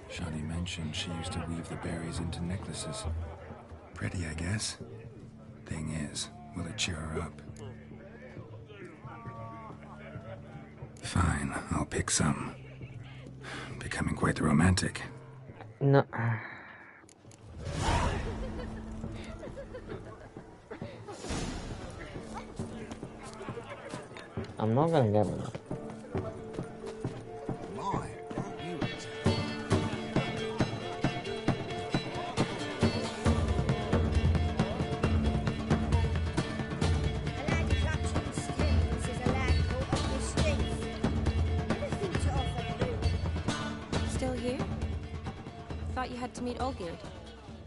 Shani mentioned she used to weave the berries into necklaces. Pretty, I guess. Thing is, will it cheer her up? Fine, I'll pick some. Becoming quite the romantic. No. I'm not gonna get one. Still here? Thought you had to meet Olgierd.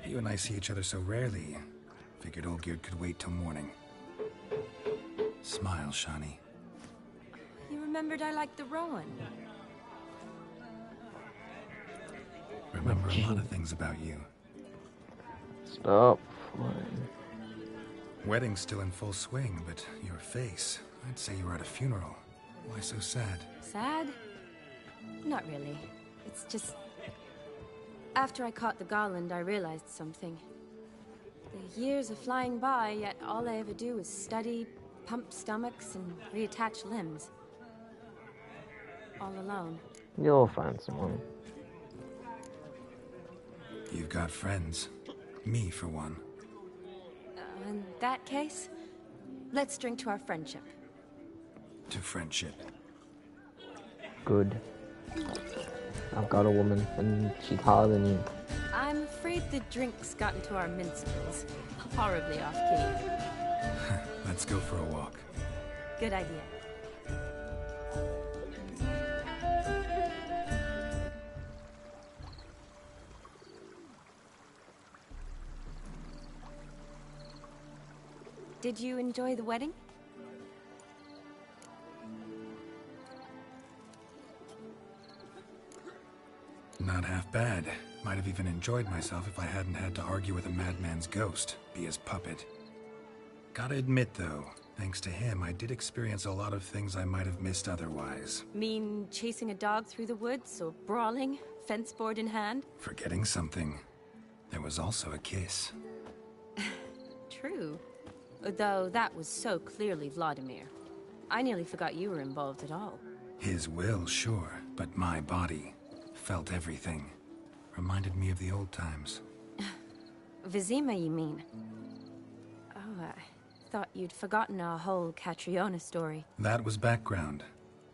You and I see each other so rarely. Figured Olgierd could wait till morning. Smile, Shani. You remembered I liked the Rowan. Remember a lot of things about you. Stop. Wedding's still in full swing, but your face, I'd say you were at a funeral. Why so sad? Sad? Not really. It's just... After I caught the garland, I realized something. The years are flying by, yet all I ever do is study, pump stomachs, and reattach limbs. All alone. You'll find someone. You've got friends. Me, for one. In that case, let's drink to our friendship. To friendship. Good. I've got a woman, and she's hotter than you. I'm afraid the drink's got into our minstrels. Horribly off-key. Let's go for a walk. Good idea. Did you enjoy the wedding? Not half bad. Might have even enjoyed myself if I hadn't had to argue with a madman's ghost, be his puppet. Gotta admit, though, thanks to him, I did experience a lot of things I might have missed otherwise. Mean chasing a dog through the woods, or brawling, fence board in hand? Forgetting something. There was also a kiss. True. Though that was so clearly Vladimir. I nearly forgot you were involved at all. His will, sure, but my body felt everything. Reminded me of the old times. Vizima, you mean? Oh, I thought you'd forgotten our whole Catriona story. That was background.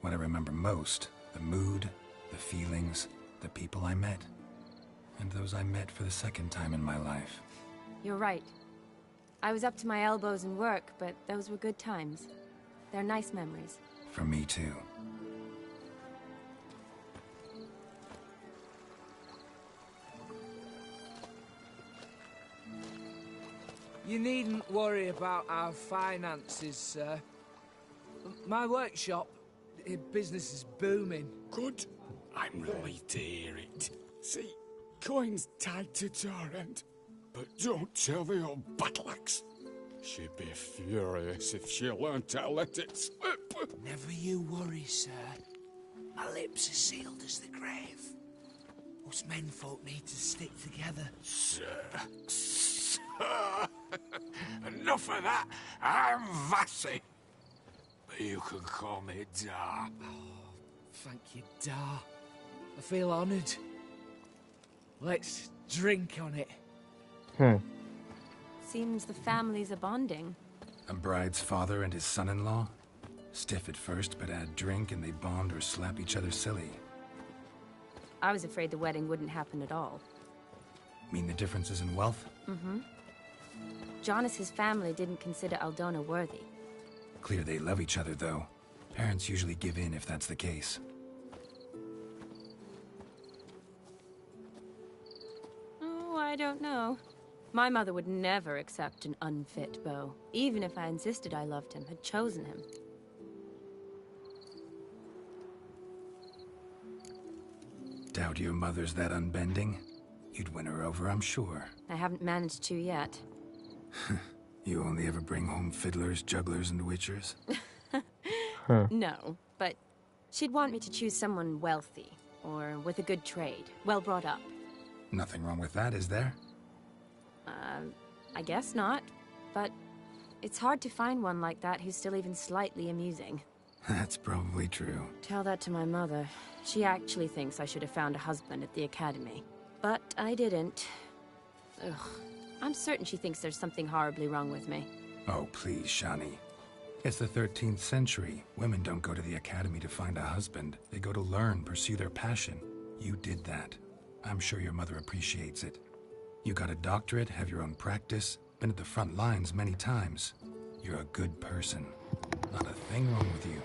What I remember most, the mood, the feelings, the people I met. And those I met for the second time in my life. You're right. I was up to my elbows in work, but those were good times. They're nice memories. For me too. You needn't worry about our finances, sir. My workshop, business is booming. Good. I'm relieved to hear it. See, coin's tied to Torrent, but don't tell the old battle-axe. She'd be furious if she learned to let it slip. Never you worry, sir. My lips are sealed as the grave. Us menfolk need to stick together. Sir. Enough of that. I'm Vassy. But you can call me Dar. Oh, thank you, Dar. I feel honoured. Let's drink on it. Seems the families are bonding. A bride's father and his son-in-law? Stiff at first, but add drink and they bond or slap each other silly. I was afraid the wedding wouldn't happen at all. Mean the differences in wealth? Mm-hmm. Jonas's family didn't consider Aldona worthy. Clear they love each other, though. Parents usually give in if that's the case. Oh, I don't know. My mother would never accept an unfit beau, even if I insisted I loved him, had chosen him. Doubt your mother's that unbending? You'd win her over, I'm sure. I haven't managed to yet. You only ever bring home fiddlers, jugglers, and witchers? No, but she'd want me to choose someone wealthy, or with a good trade, well brought up. Nothing wrong with that, is there? I guess not, but it's hard to find one like that who's still even slightly amusing. That's probably true. Tell that to my mother. She actually thinks I should have found a husband at the academy. But I didn't. Ugh. I'm certain she thinks there's something horribly wrong with me. Oh, please, Shani. It's the 13th century. Women don't go to the academy to find a husband. They go to learn, pursue their passion. You did that. I'm sure your mother appreciates it. You got a doctorate, have your own practice, been at the front lines many times. You're a good person. Not a thing wrong with you.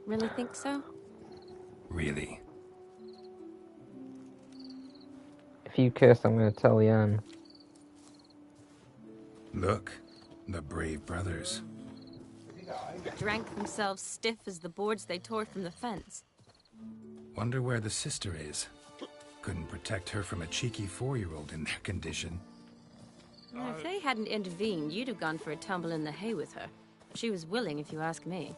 Really think so? Really. If you curse, I'm gonna tell Jan. Look, the brave brothers. Drank themselves stiff as the boards they tore from the fence. Wonder where the sister is. Couldn't protect her from a cheeky 4-year-old in their condition. If they hadn't intervened, you'd have gone for a tumble in the hay with her. She was willing, if you ask me.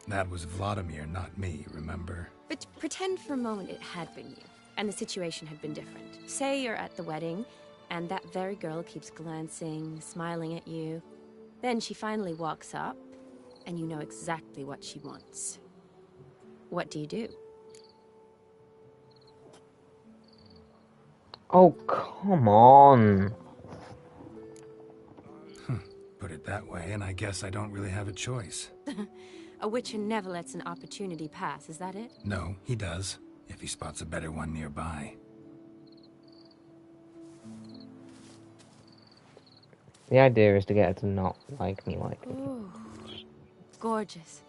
That was Vladimir, not me, remember? But pretend for a moment it had been you, and the situation had been different. Say you're at the wedding, and that very girl keeps glancing, smiling at you. Then she finally walks up, and you know exactly what she wants. What do you do? Oh, come on. Put it that way, and I guess I don't really have a choice. A witcher never lets an opportunity pass, is that it? No, he does, if he spots a better one nearby. The idea is to get her to not like me like me. Ooh, gorgeous.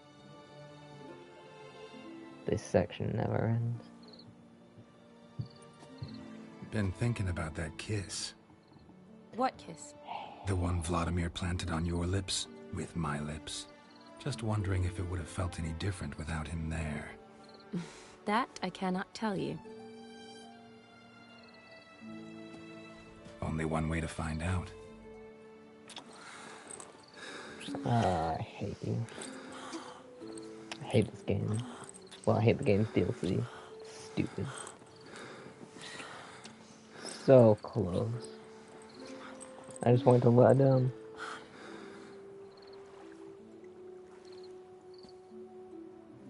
This section never ends. Been thinking about that kiss. What kiss? The one Vladimir planted on your lips, with my lips. Just wondering if it would have felt any different without him there. That I cannot tell you. Only one way to find out. I hate you. I hate this game. Well, I hate the game's DLC. Stupid. So close. I just wanted to let down.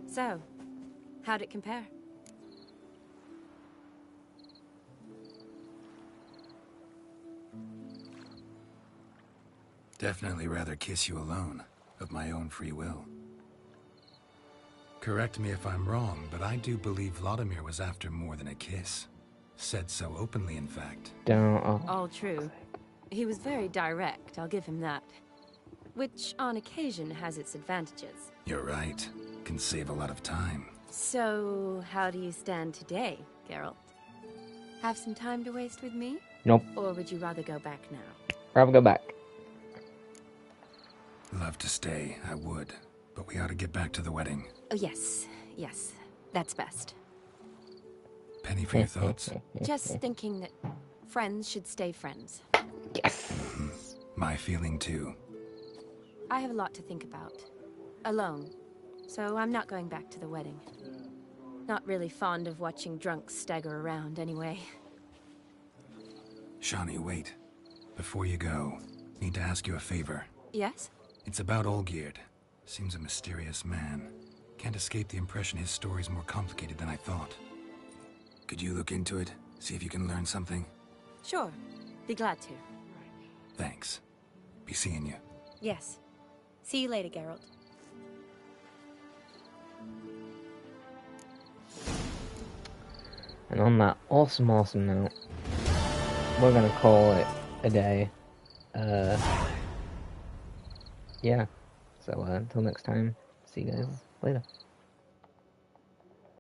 So, how'd it compare? Definitely rather kiss you alone, of my own free will. Correct me if I'm wrong, but I do believe Vladimir was after more than a kiss. Said so openly, in fact. All true. He was very direct, I'll give him that. Which, on occasion, has its advantages. You're right. Can save a lot of time. So, how do you stand today, Geralt? Have some time to waste with me? Nope. Or would you rather go back now? Rather go back. Love to stay, I would. But we ought to get back to the wedding. Oh, yes. Yes. That's best. Penny for your thoughts? Just thinking that friends should stay friends. Yes. My feeling too. I have a lot to think about. Alone. So I'm not going back to the wedding. Not really fond of watching drunks stagger around anyway. Shani, wait. Before you go, need to ask you a favor. Yes? It's about Olgierd. Seems a mysterious man. Can't escape the impression his story's more complicated than I thought. Could you look into it? See if you can learn something? Sure. Be glad to. Thanks. Be seeing you. Yes. See you later, Geralt. And on that awesome note, we're gonna call it a day. Yeah. So until next time, see you guys later.